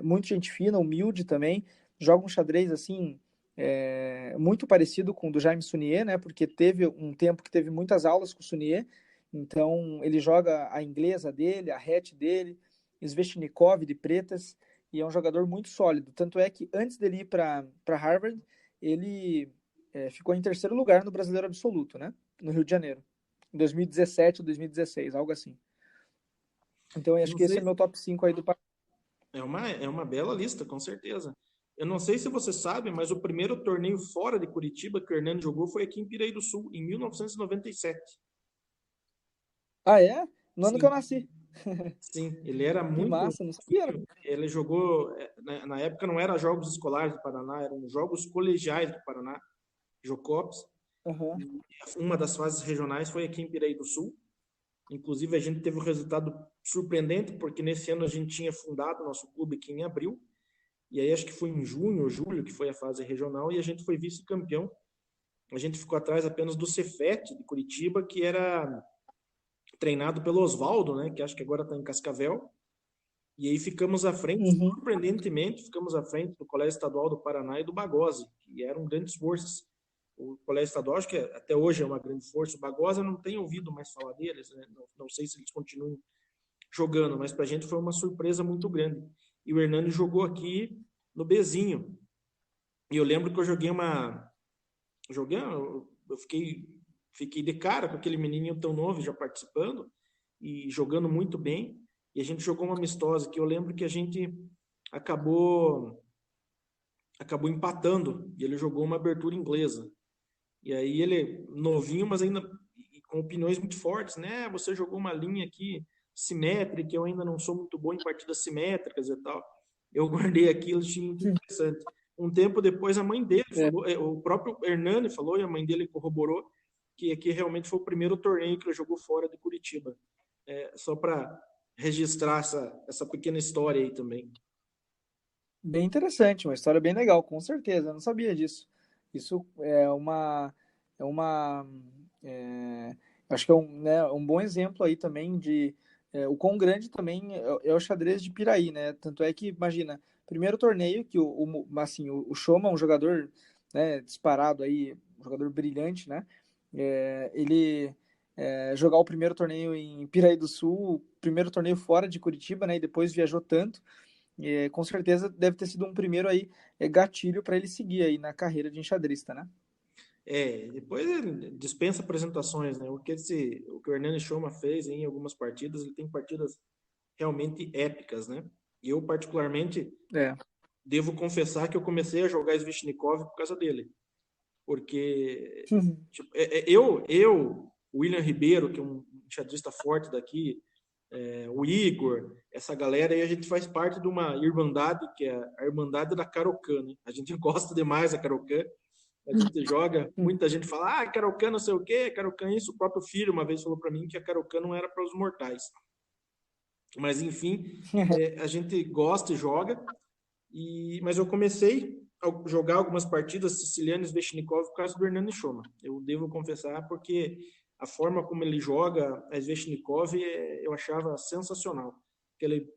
muito gente fina, humilde também, joga um xadrez assim muito parecido com o do Jaime Sunier, né? Porque teve um tempo que teve muitas aulas com o Sunier, então ele joga a inglesa dele, a hatch dele, Sveshnikov de pretas, e é um jogador muito sólido. Tanto é que antes dele ir para Harvard, ele ficou em terceiro lugar no Brasileiro Absoluto, né? No Rio de Janeiro, em 2017 ou 2016, algo assim. Então, eu acho Não que esse sei, é meu top 5 aí do é uma bela lista, com certeza. Eu não sei se você sabe, mas o primeiro torneio fora de Curitiba que o Hernani jogou foi aqui em Piraí do Sul, em 1997. Ah, é? No ano que eu Sim, nasci. sim, ele era Que muito. massa, não sabia. Ele jogou, na época não era Jogos Escolares do Paraná, eram Jogos Colegiais do Paraná, Jocops. Uhum. Uma das fases regionais foi aqui em Piraí do Sul. Inclusive, a gente teve um resultado surpreendente, porque nesse ano a gente tinha fundado o nosso clube aqui em abril, e aí acho que foi em junho ou julho que foi a fase regional, e a gente foi vice-campeão. A gente ficou atrás apenas do Cefete de Curitiba, que era treinado pelo Oswaldo, né, que acho que agora está em Cascavel. E aí ficamos à frente, Uhum. surpreendentemente, ficamos à frente do Colégio Estadual do Paraná e do Bagosi, que eram grandes forças. O Colégio Estadual, acho que até hoje é uma grande força. O Bagosi eu não tenho ouvido mais falar deles, né? Não sei se eles continuam jogando, mas para a gente foi uma surpresa muito grande. E o Hernani jogou aqui no Bezinho. E eu lembro que eu joguei uma. Eu fiquei de cara com aquele menininho tão novo já participando e jogando muito bem. E a gente jogou uma amistosa que eu lembro que a gente acabou empatando e ele jogou uma abertura inglesa. E aí ele novinho, mas ainda com opiniões muito fortes, né? Você jogou uma linha aqui simétrica, eu ainda não sou muito bom em partidas simétricas e tal. Eu guardei aquilo, achei muito interessante. Um tempo depois a mãe dele falou, o próprio Hernani falou e a mãe dele corroborou que aqui realmente foi o primeiro torneio que ele jogou fora de Curitiba. Só para registrar essa pequena história aí também. Bem interessante, uma história bem legal, com certeza. Eu não sabia disso. Isso é uma, é, acho que é um, né, um bom exemplo aí também de o quão grande também é o xadrez de Piraí, né? Tanto é que, imagina, primeiro torneio que assim, o Shoma, um jogador, né, disparado aí, um jogador brilhante, né? Ele jogar o primeiro torneio em Piraí do Sul, primeiro torneio fora de Curitiba, né? E depois viajou tanto. Com certeza deve ter sido um primeiro aí gatilho para ele seguir aí na carreira de enxadrista, né? Depois ele dispensa apresentações, né? O que o Hernani Schoma fez em algumas partidas, ele tem partidas realmente épicas, né? E eu, particularmente, É. devo confessar que eu comecei a jogar Sveshnikov por causa dele. Porque tipo, o William Ribeiro, que é um enxadrista forte daqui, o Igor, essa galera aí, a gente faz parte de uma irmandade, que é a Irmandade da Caro-Kann, né? A gente gosta demais da Caro-Kann. A gente joga, muita gente fala, Caro-Kann não sei o quê, Caro-Kann isso. O próprio filho uma vez falou para mim que a Caro-Kann não era para os mortais. Mas, enfim, a gente gosta e joga. Mas eu comecei a jogar algumas partidas Siciliano e Sveshnikov por causa do Hernani Schoma. Eu devo confessar, porque a forma como ele joga a Sveshnikov eu achava sensacional. Aquele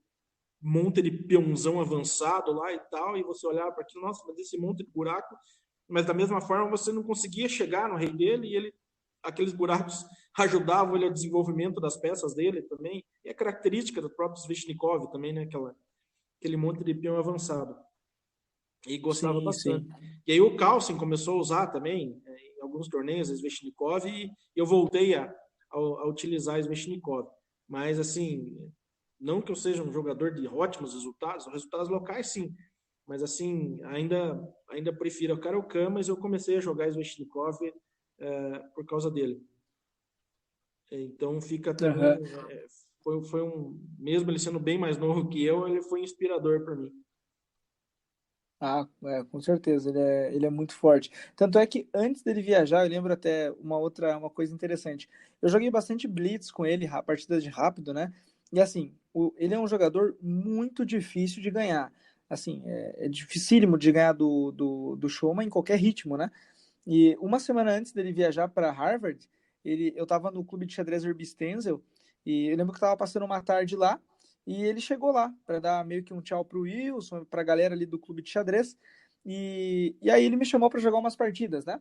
monte de peãozão avançado lá e tal, e você olhava para aquilo, nossa, mas esse monte de buraco. Mas da mesma forma você não conseguia chegar no rei dele e aqueles buracos ajudavam ele ao desenvolvimento das peças dele também. E a característica do próprio Sveshnikov também, né? Aquele monte de peão avançado. E gostava bastante. Sim. E aí o Carlsen começou a usar também em alguns torneios Sveshnikov e eu voltei a utilizar Sveshnikov. Mas assim, não que eu seja um jogador de ótimos resultados locais sim, mas assim, ainda prefiro a Caro-Kann, mas eu comecei a jogar Sveshnikov por causa dele. Então fica também, mesmo ele sendo bem mais novo que eu, ele foi inspirador para mim. Com certeza, ele é muito forte. Tanto é que antes dele viajar, eu lembro até uma coisa interessante. Eu joguei bastante Blitz com ele, partidas de rápido, né? E assim, ele é um jogador muito difícil de ganhar. Assim, é dificílimo de ganhar do Showman em qualquer ritmo, né? E uma semana antes dele viajar para Harvard, eu estava no clube de xadrez Herbie Stenzel, e eu lembro que estava passando uma tarde lá, e ele chegou lá para dar meio que um tchau pro Wilson, para a galera ali do clube de xadrez. E aí ele me chamou para jogar umas partidas, né?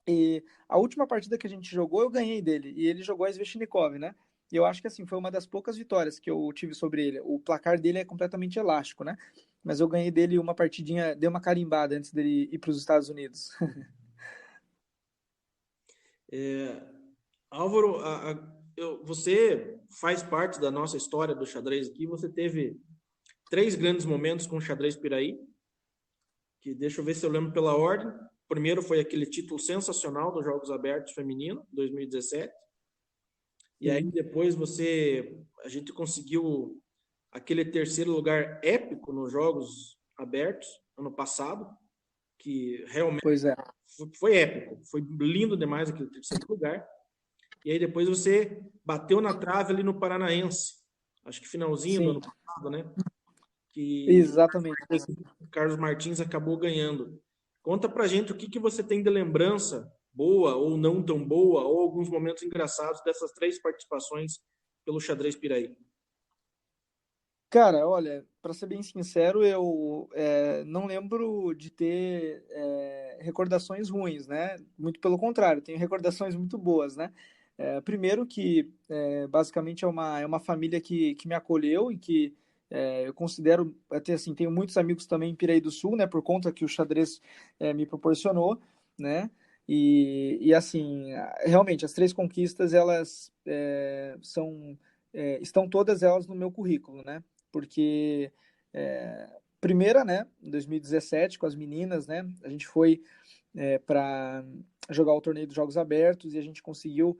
E a última partida que a gente jogou, eu ganhei dele. E ele jogou a Sveshnikov, né? E eu acho que assim, foi uma das poucas vitórias que eu tive sobre ele. O placar dele é completamente elástico, né? Mas eu ganhei dele uma partidinha, dei uma carimbada antes dele ir para os Estados Unidos. Álvaro, você faz parte da nossa história do xadrez aqui. Você teve 3 grandes momentos com o xadrez Piraí, que deixa eu ver se eu lembro pela ordem. O primeiro foi aquele título sensacional dos Jogos Abertos Feminino, 2017. E aí depois a gente conseguiu aquele terceiro lugar épico nos Jogos Abertos ano passado, que realmente Pois é. foi épico, foi lindo demais aquele terceiro lugar. e aí depois você bateu na trave ali no Paranaense, acho que finalzinho do Sim, ano passado, né? Que exatamente. o Carlos Martins acabou ganhando. Conta pra gente o que que você tem de lembrança, boa ou não tão boa, ou alguns momentos engraçados dessas 3 participações pelo Xadrez Piraí. Cara, olha, para ser bem sincero, eu não lembro de ter recordações ruins, né? Muito pelo contrário, tenho recordações muito boas, né? Primeiro que basicamente é uma família que me acolheu e que eu considero, até assim, tenho muitos amigos também em Piraí do Sul, né? Por conta que o xadrez me proporcionou, né? E assim, realmente, as 3 conquistas, elas estão todas elas no meu currículo, né? Porque primeira, né, em 2017 com as meninas, né, a gente foi para jogar o torneio dos Jogos Abertos e a gente conseguiu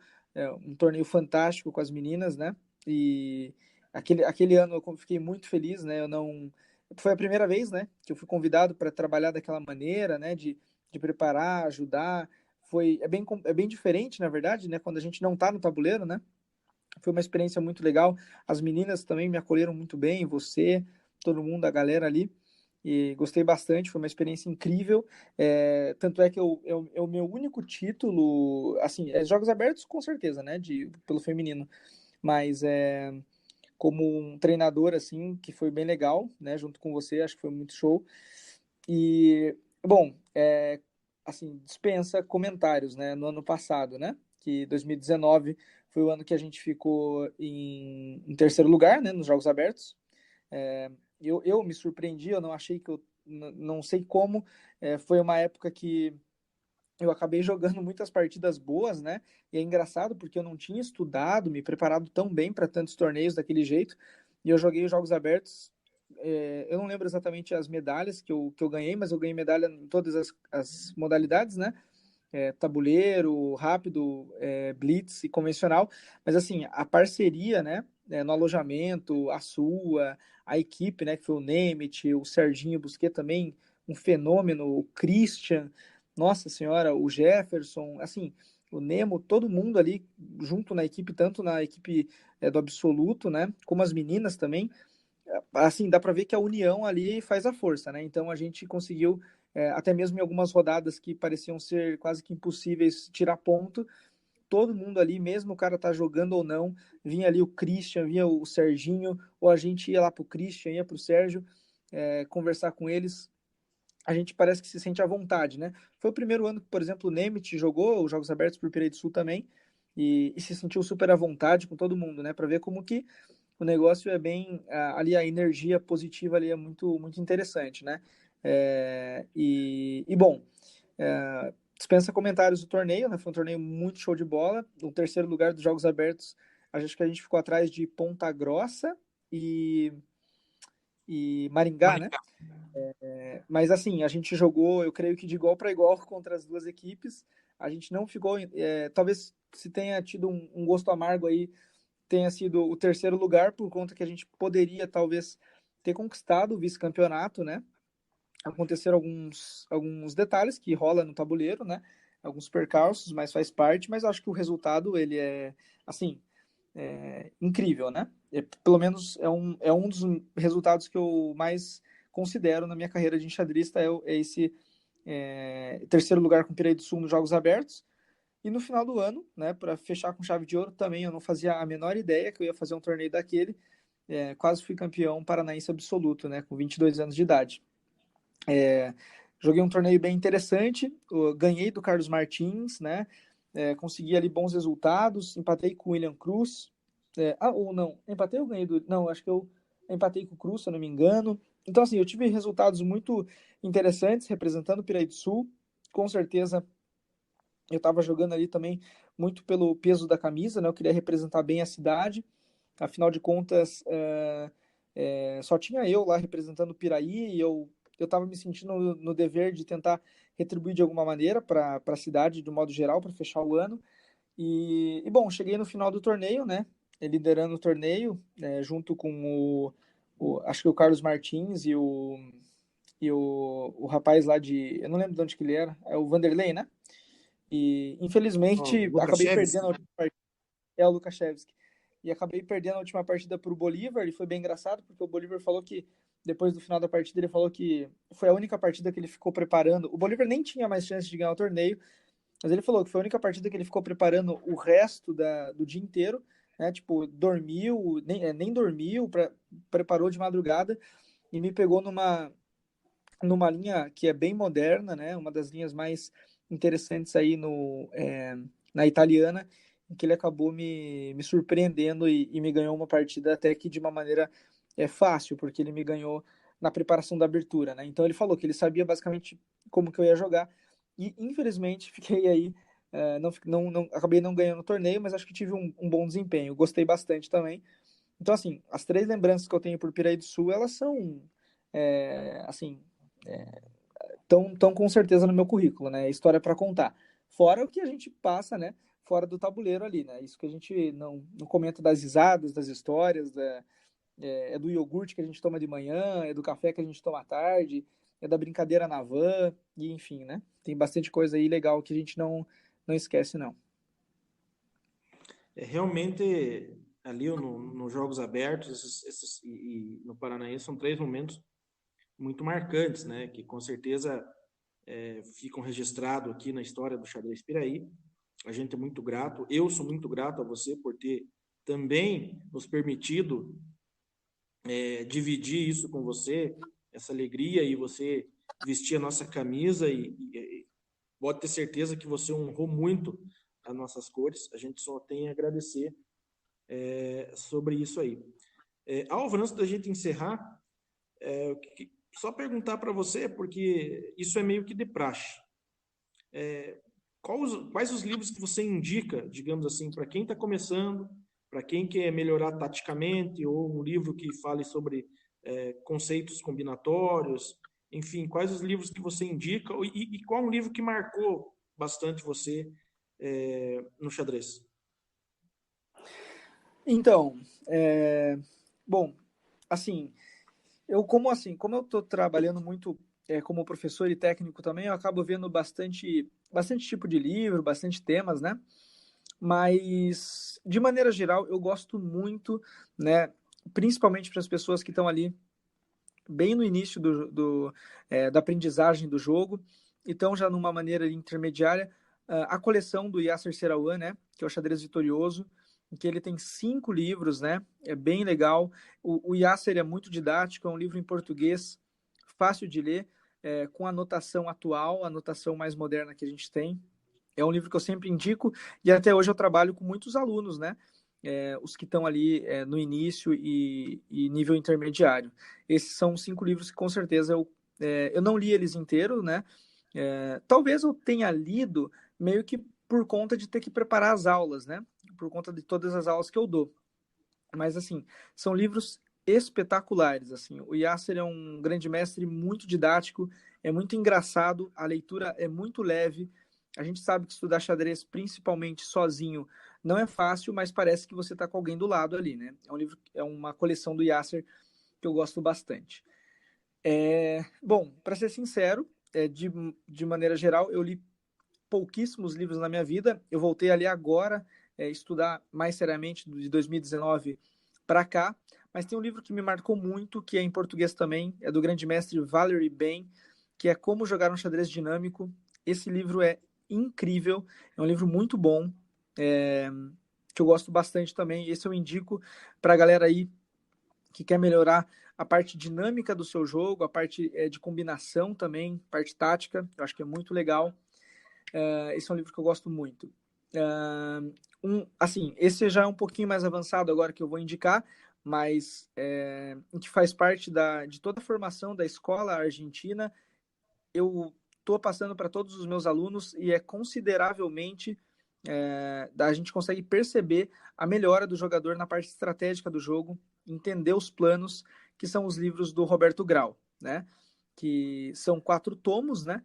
um torneio fantástico com as meninas, né, e aquele ano eu fiquei muito feliz, né, eu não foi a primeira vez, né, que eu fui convidado para trabalhar daquela maneira, né, de preparar, ajudar, é bem diferente, na verdade, né, quando a gente não está no tabuleiro, né. Foi uma experiência muito legal. As meninas também me acolheram muito bem, você, todo mundo, a galera ali. E gostei bastante, foi uma experiência incrível. Tanto é que é o meu único título, assim, Jogos Abertos com certeza, né, pelo feminino. Mas como um treinador, assim, que foi bem legal, né, junto com você, acho que foi muito show. E, bom, assim, dispensa comentários, né, no ano passado, né, que 2019 foi o ano que a gente ficou em terceiro lugar, né, nos Jogos Abertos. Eu me surpreendi, eu não achei que não sei como, foi uma época que eu acabei jogando muitas partidas boas, né, e é engraçado porque eu não tinha estudado, me preparado tão bem para tantos torneios daquele jeito, e eu joguei os Jogos Abertos. Eu não lembro exatamente as medalhas que eu ganhei, mas eu ganhei medalha em todas as modalidades, né? Tabuleiro, rápido, blitz e convencional. Mas assim, a parceria, né? No alojamento, a sua, a equipe, né? Que foi o Nemeth, o Serginho Busquet também, um fenômeno, o Christian, nossa senhora, o Jefferson, assim, o Nemo, todo mundo ali junto na equipe, tanto na equipe do absoluto, né? Como as meninas também, assim, dá para ver que a união ali faz a força, né? Então a gente conseguiu, até mesmo em algumas rodadas que pareciam ser quase que impossíveis tirar ponto, todo mundo ali, mesmo o cara tá jogando ou não, vinha ali o Christian, vinha o Serginho, ou a gente ia lá pro Christian, ia pro Sérgio, conversar com eles. A gente parece que se sente à vontade, né? Foi o primeiro ano que, por exemplo, o Nemeth jogou os Jogos Abertos por Pereira do Sul também, e se sentiu super à vontade com todo mundo, né? Para ver como que o negócio é bem ali, a energia positiva ali é muito muito interessante, né? Bom, dispensa comentários do torneio, né? Foi um torneio muito show de bola. O terceiro lugar dos Jogos Abertos, acho que a gente ficou atrás de Ponta Grossa e, e Maringá, né? Mas assim, a gente jogou, eu creio que de igual para igual contra as duas equipes. A gente não ficou, talvez se tenha tido um gosto amargo aí, tenha sido o terceiro lugar, por conta que a gente poderia talvez ter conquistado o vice-campeonato, né? Aconteceram alguns detalhes que rola no tabuleiro, né? Alguns percalços, mas faz parte. Mas eu acho que o resultado, ele assim, incrível, né? Pelo menos é um dos resultados que eu mais considero na minha carreira de enxadrista, é esse terceiro lugar com o Piraí do Sul nos Jogos Abertos. E no final do ano, né, para fechar com chave de ouro, também eu não fazia a menor ideia que eu ia fazer um torneio daquele. Quase fui campeão paranaense absoluto, né, com 22 anos de idade. Joguei um torneio bem interessante, ganhei do Carlos Martins, né, consegui ali bons resultados, empatei com o William Cruz. Ou não, empatei ou ganhei do... Não, acho que eu empatei com o Cruz, se eu não me engano. Então, assim, eu tive resultados muito interessantes representando o Piraí do Sul. Com certeza eu estava jogando ali também muito pelo peso da camisa, né? Eu queria representar bem a cidade. Afinal de contas, só tinha eu lá representando o Piraí e eu estava me sentindo no dever de tentar retribuir de alguma maneira para a cidade, de um modo geral, para fechar o ano. Bom, cheguei no final do torneio, né? Liderando o torneio, junto com acho que o Carlos Martins e o rapaz lá de... Eu não lembro de onde que ele era. É o Vanderlei, né? E, Ó, infelizmente, acabei Lukashevski. perdendo a última partida. É o Lukashevski. E acabei perdendo a última partida para o Bolívar, e foi bem engraçado, porque o Bolívar falou que, depois do final da partida, ele falou que foi a única partida que ele ficou preparando. O Bolívar nem tinha mais chance de ganhar o torneio, mas ele falou que foi a única partida que ele ficou preparando o resto do dia inteiro, né? Tipo, dormiu, nem dormiu, preparou de madrugada, e me pegou numa linha que é bem moderna, né? Uma das linhas mais interessantes aí na italiana, em que ele acabou me surpreendendo e me ganhou uma partida até que de uma maneira fácil, porque ele me ganhou na preparação da abertura, né? Então ele falou que ele sabia basicamente como que eu ia jogar, e infelizmente fiquei aí, acabei não ganhando o torneio, mas acho que tive um bom desempenho, gostei bastante também. Então, assim, as 3 lembranças que eu tenho por Piraí do Sul, elas são, assim, estão com certeza no meu currículo, né? História para contar. Fora o que a gente passa, né? Fora do tabuleiro ali, né? Isso que a gente não comenta das risadas, das histórias, é do iogurte que a gente toma de manhã, é do café que a gente toma à tarde, é da brincadeira na van, e enfim, né? Tem bastante coisa aí legal que a gente não esquece, não. Realmente, ali nos Jogos Abertos e no Paranaense, são 3 momentos muito marcantes, né? Que com certeza ficam registrados aqui na história do xadrez Piraí. A gente é muito grato. Eu sou muito grato a você por ter também nos permitido dividir isso com você, essa alegria, e você vestir a nossa camisa, e pode ter certeza que você honrou muito as nossas cores. A gente só tem a agradecer sobre isso aí. Álvaro, antes da gente encerrar, só perguntar para você, porque isso é meio que de praxe. Quais os livros que você indica, digamos assim, para quem está começando, para quem quer melhorar taticamente, ou um livro que fale sobre conceitos combinatórios, enfim, quais os livros que você indica, e qual um livro que marcou bastante você no xadrez? Então, bom, assim, como eu estou trabalhando muito como professor e técnico também, eu acabo vendo bastante tipo de livro, bastante temas, né? Mas, de maneira geral, eu gosto muito, né? Principalmente para as pessoas que estão ali bem no início da aprendizagem do jogo, então já numa maneira intermediária, a coleção do Yasser Seirawan, né? Que é o Xadrez Vitorioso, que ele tem 5 livros, né? É bem legal. O Yasser é muito didático, é um livro em português, fácil de ler, com anotação atual, a anotação mais moderna que a gente tem. É um livro que eu sempre indico, e até hoje eu trabalho com muitos alunos, né? Os que estão ali no início e nível intermediário. Esses são 5 livros que com certeza eu não li eles inteiros, né? Talvez eu tenha lido meio que por conta de ter que preparar as aulas, né? Por conta de todas as aulas que eu dou. Mas, assim, são livros espetaculares, assim. O Yasser é um grande mestre, muito didático, é muito engraçado, a leitura é muito leve. A gente sabe que estudar xadrez, principalmente sozinho, não é fácil, mas parece que você está com alguém do lado ali, né? É uma coleção do Yasser que eu gosto bastante. Bom, para ser sincero, de maneira geral, eu li pouquíssimos livros na minha vida. Eu voltei ali agora estudar mais seriamente de 2019 para cá, mas tem um livro que me marcou muito, que é em português também, é do grande mestre Valery Benn, que é Como Jogar um Xadrez Dinâmico. Esse livro é incrível, é um livro muito bom, que eu gosto bastante também. Esse eu indico para a galera aí que quer melhorar a parte dinâmica do seu jogo, a parte de combinação também, parte tática, eu acho que é muito legal. Esse é um livro que eu gosto muito. Assim, esse já é um pouquinho mais avançado agora que eu vou indicar, mas que faz parte de toda a formação da escola argentina. Eu estou passando para todos os meus alunos e é consideravelmente a gente consegue perceber a melhora do jogador na parte estratégica do jogo, entender os planos, que são os livros do Roberto Grau, né? Que são 4 tomos, né?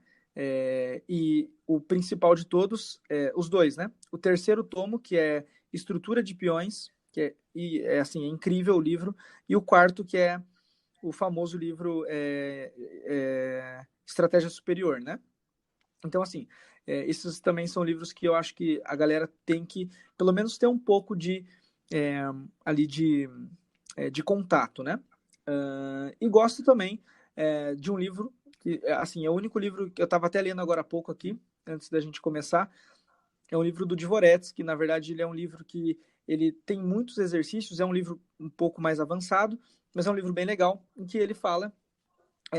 E o principal de todos, os 2, né? O terceiro tomo, que é Estrutura de Peões, que assim, é incrível o livro, e o quarto, que é o famoso livro Estratégia Superior, né? Então, assim, esses também são livros que eu acho que a galera tem que, pelo menos, ter um pouco ali de contato, né? E gosto também de um livro que, assim, é o único livro que eu estava até lendo agora há pouco aqui, antes da gente começar. É um livro do Dvoretsky, que na verdade ele é um livro que ele tem muitos exercícios, é um livro um pouco mais avançado, mas é um livro bem legal, em que ele fala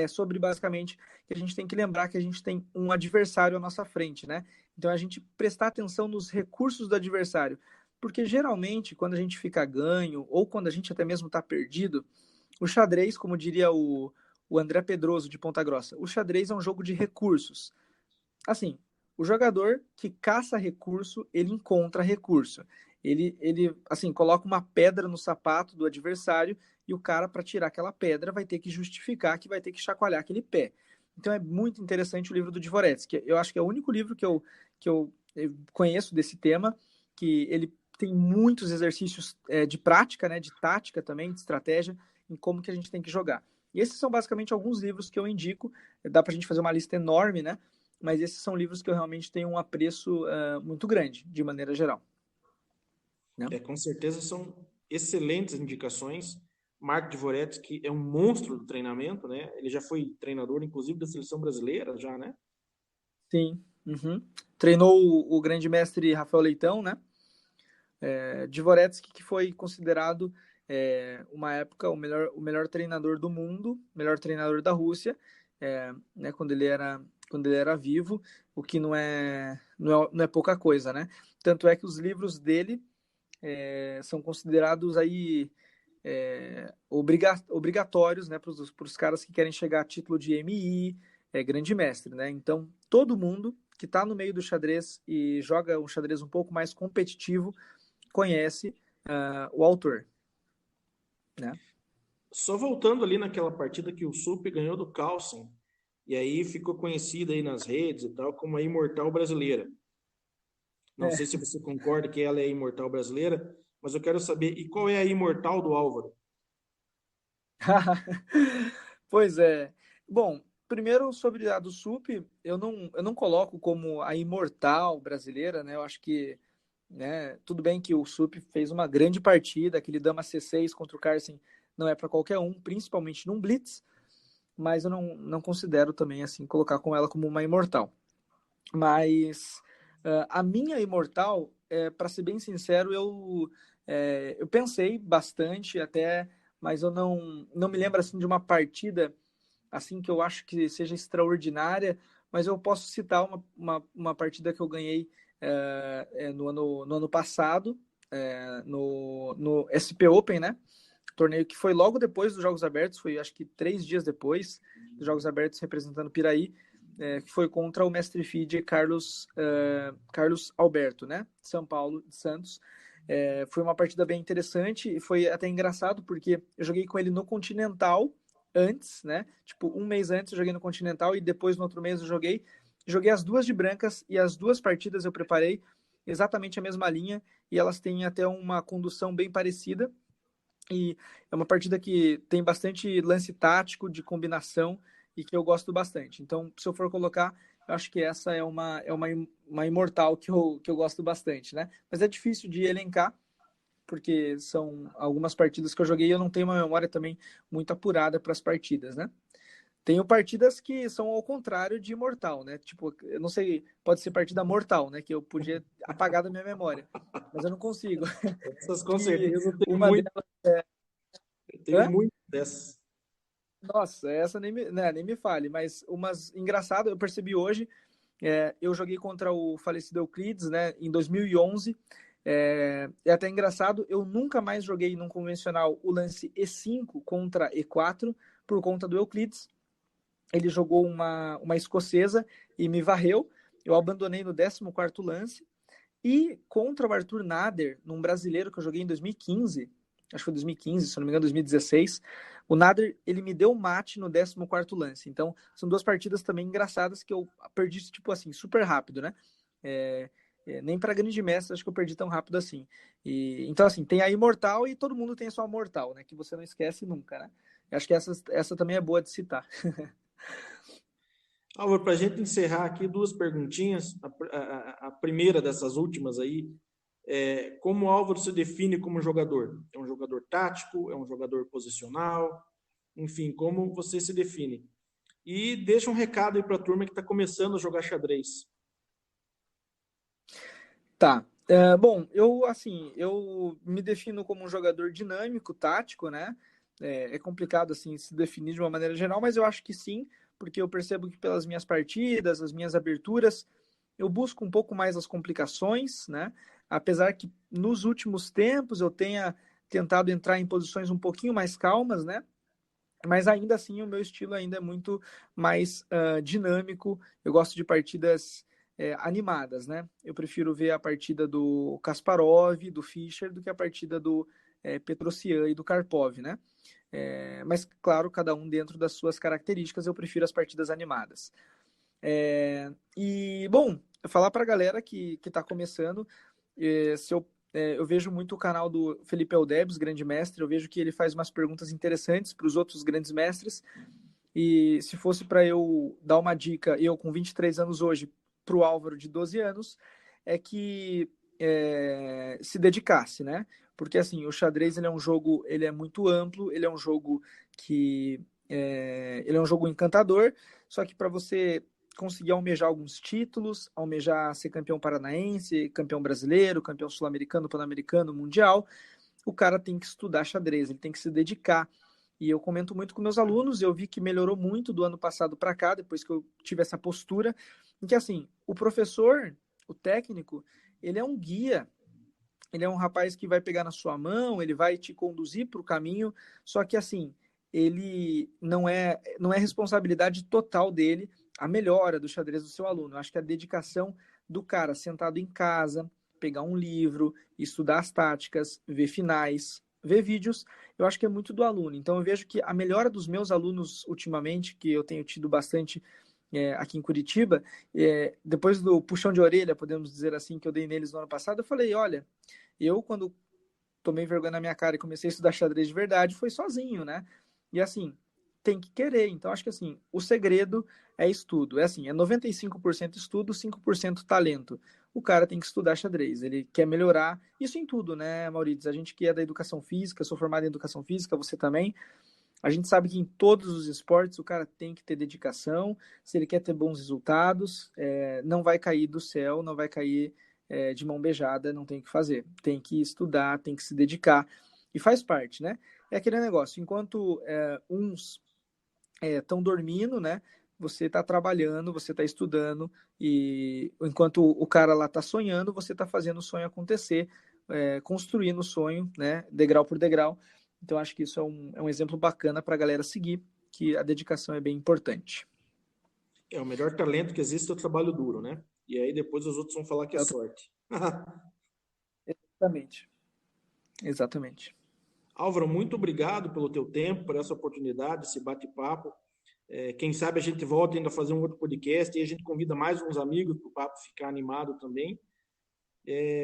sobre basicamente que a gente tem que lembrar que a gente tem um adversário à nossa frente, né? Então a gente prestar atenção nos recursos do adversário, porque geralmente quando a gente fica ganho ou quando a gente até mesmo está perdido, o xadrez, como diria o André Pedroso de Ponta Grossa, o xadrez é um jogo de recursos. Assim, o jogador que caça recurso, ele encontra recurso. Ele assim, coloca uma pedra no sapato do adversário e o cara, para tirar aquela pedra, vai ter que justificar que vai ter que chacoalhar aquele pé. Então é muito interessante o livro do Dvoretsky. Eu acho que é o único livro que eu conheço desse tema, que ele tem muitos exercícios de prática, né, de tática também, de estratégia, em como que a gente tem que jogar. E esses são basicamente alguns livros que eu indico. Dá para a gente fazer uma lista enorme, né? Mas esses são livros que eu realmente tenho um apreço muito grande, de maneira geral. Né? Com certeza são excelentes indicações. Mark Dvoretsky é um monstro do treinamento, né? Ele já foi treinador, inclusive, da seleção brasileira, já, né? Sim. Uhum. Treinou o grande mestre Rafael Leitão, né? Dvoretsky, que foi considerado, uma época, o melhor treinador do mundo, melhor treinador da Rússia, né, quando ele era vivo, o que não é pouca coisa, né? Tanto é que os livros dele são considerados aí obrigatórios, né, para os caras que querem chegar a título de MI, grande mestre, né? Então, todo mundo que está no meio do xadrez e joga um xadrez um pouco mais competitivo conhece o autor, né? Só voltando ali naquela partida que o Sup ganhou do Carlsen, e aí ficou conhecida aí nas redes e tal como a imortal brasileira. Não sei se você concorda que ela é a imortal brasileira, mas eu quero saber, e qual é a imortal do Álvaro? Pois é. Bom, primeiro sobre a do Sup, eu não coloco como a imortal brasileira, né? Eu acho que, né, tudo bem que o Sup fez uma grande partida, aquele dama C6 contra o Carlsen não é para qualquer um, principalmente num blitz, mas eu não considero também assim colocar com ela como uma imortal. Mas a minha imortal, para ser bem sincero, eu pensei bastante até, mas eu não me lembro assim de uma partida assim que eu acho que seja extraordinária, mas eu posso citar uma partida que eu ganhei no ano passado, no SP Open, né? Torneio que foi logo depois dos Jogos Abertos, foi acho que 3 dias depois dos Jogos Abertos, representando Piraí, que foi contra o mestre FIDE Carlos Alberto, né? De São Paulo, de Santos. Foi uma partida bem interessante e foi até engraçado porque eu joguei com ele no Continental antes, né? Tipo, um mês antes eu joguei no Continental e depois no outro mês eu joguei as duas de brancas e as duas partidas eu preparei exatamente a mesma linha e elas têm até uma condução bem parecida. E é uma partida que tem bastante lance tático de combinação e que eu gosto bastante. Então, se eu for colocar, eu acho que essa é uma imortal que eu gosto bastante, né? Mas é difícil de elencar, porque são algumas partidas que eu joguei e eu não tenho uma memória também muito apurada para as partidas, né? Tenho partidas que são ao contrário de imortal, né? Tipo, eu não sei, pode ser partida mortal, né? Que eu podia apagar da minha memória, mas eu não consigo. Essas com E certeza tem uma muito, delas. tem Hã? muito dessas. Nossa, essa nem me fale, mas umas engraçadas, eu percebi hoje, eu joguei contra o falecido Euclides, né, em 2011, é até engraçado, eu nunca mais joguei num convencional o lance E5 contra E4 por conta do Euclides. Ele jogou uma escocesa e me varreu, eu abandonei no 14º lance, e contra o Arthur Nader, num brasileiro que eu joguei em 2015, acho que foi 2015, se não me engano, 2016, o Nader, ele me deu mate no 14º lance. Então, são duas partidas também engraçadas que eu perdi, tipo assim, super rápido, né? Nem para grande mestre acho que eu perdi tão rápido assim. Então, assim, tem a imortal e todo mundo tem a sua mortal, né? Que você não esquece nunca, né? Eu acho que essa também é boa de citar. Álvaro, para a gente encerrar aqui, duas perguntinhas. A primeira dessas últimas aí, como o Álvaro se define como jogador? É um jogador tático? É um jogador posicional? Enfim, como você se define? E deixa um recado aí para a turma que está começando a jogar xadrez. Tá. Bom, eu me defino como um jogador dinâmico, tático, né? É complicado assim se definir de uma maneira geral, mas eu acho que sim, porque eu percebo que pelas minhas partidas, as minhas aberturas, eu busco um pouco mais as complicações, né? Apesar que nos últimos tempos eu tenha tentado entrar em posições um pouquinho mais calmas, né? Mas ainda assim o meu estilo ainda é muito mais dinâmico. Eu gosto de partidas animadas, né? Eu prefiro ver a partida do Kasparov, do Fischer, do que a partida do Petrosyan e do Karpov, né? Mas, claro, cada um dentro das suas características, eu prefiro as partidas animadas. E, bom, falar para a galera que está começando, eu vejo muito o canal do Felipe Eldebs, grande mestre, eu vejo que ele faz umas perguntas interessantes para os outros grandes mestres, e se fosse para eu dar uma dica, eu com 23 anos hoje, para o Álvaro de 12 anos, é que se dedicasse, né? Porque assim, o xadrez ele é um jogo, ele é muito amplo, ele é um jogo ele é um jogo encantador, só que para você conseguir almejar alguns títulos, almejar ser campeão paranaense, campeão brasileiro, campeão sul-americano, pan-americano, mundial, o cara tem que estudar xadrez, ele tem que se dedicar. E eu comento muito com meus alunos, eu vi que melhorou muito do ano passado para cá, depois que eu tive essa postura, em que assim, o professor, o técnico, ele é um guia, ele é um rapaz que vai pegar na sua mão, ele vai te conduzir para o caminho, só que assim, ele não é responsabilidade total dele a melhora do xadrez do seu aluno. Eu acho que a dedicação do cara sentado em casa, pegar um livro, estudar as táticas, ver finais, ver vídeos, eu acho que é muito do aluno. Então eu vejo que a melhora dos meus alunos ultimamente, que eu tenho tido bastante aqui em Curitiba, depois do puxão de orelha, podemos dizer assim, que eu dei neles no ano passado, eu falei, olha, eu quando tomei vergonha na minha cara e comecei a estudar xadrez de verdade, foi sozinho, né? E assim, tem que querer. Então, acho que assim, o segredo é estudo. É assim, é 95% estudo, 5% talento. O cara tem que estudar xadrez, ele quer melhorar. Isso em tudo, né, Maurício? A gente que é da educação física, sou formado em educação física, você também. A gente sabe que em todos os esportes o cara tem que ter dedicação. Se ele quer ter bons resultados, não vai cair do céu, não vai cair de mão beijada, não tem o que fazer. Tem que estudar, tem que se dedicar. E faz parte, né? É aquele negócio, enquanto uns estão dormindo, né? Você está trabalhando, você está estudando, e enquanto o cara lá está sonhando, você está fazendo o sonho acontecer, construindo o sonho, né? Degrau por degrau. Então, acho que isso é um exemplo bacana para a galera seguir, que a dedicação é bem importante. O melhor talento que existe é o trabalho duro, né? E aí depois os outros vão falar que é sorte. Exatamente. Álvaro, muito obrigado pelo teu tempo, por essa oportunidade, esse bate-papo. Quem sabe a gente volta ainda a fazer um outro podcast e a gente convida mais uns amigos para o papo ficar animado também.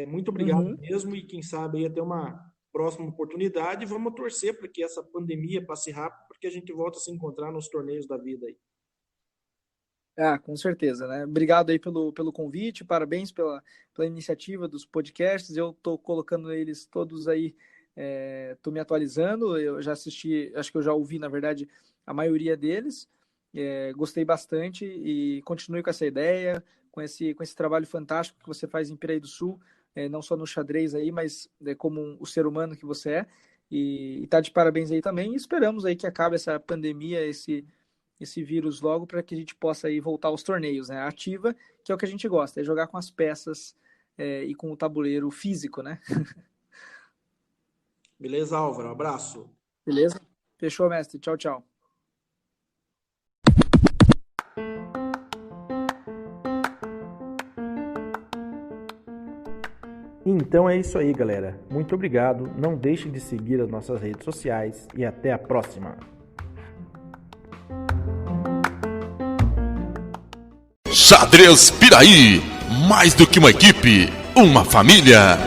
Muito obrigado mesmo, e quem sabe aí até uma próxima oportunidade. Vamos torcer para que essa pandemia passe rápido, porque a gente volta a se encontrar nos torneios da vida aí. Com certeza, né? Obrigado aí pelo convite, parabéns pela iniciativa dos podcasts. Eu estou colocando eles todos aí, estou me atualizando, eu já assisti, acho que eu já ouvi, na verdade, a maioria deles. Gostei bastante e continue com essa ideia, com esse trabalho fantástico que você faz em Piraí do Sul, não só no xadrez aí, mas como o ser humano que você é, e tá de parabéns aí também, e esperamos aí que acabe essa pandemia, esse vírus logo, para que a gente possa aí voltar aos torneios, né? Ativa, que é o que a gente gosta, é jogar com as peças e com o tabuleiro físico, né? Beleza, Álvaro? Abraço. Beleza? Fechou, mestre. Tchau, tchau. Então é isso aí, galera. Muito obrigado. Não deixem de seguir as nossas redes sociais e até a próxima. Xadrez Piraí, mais do que uma equipe, uma família.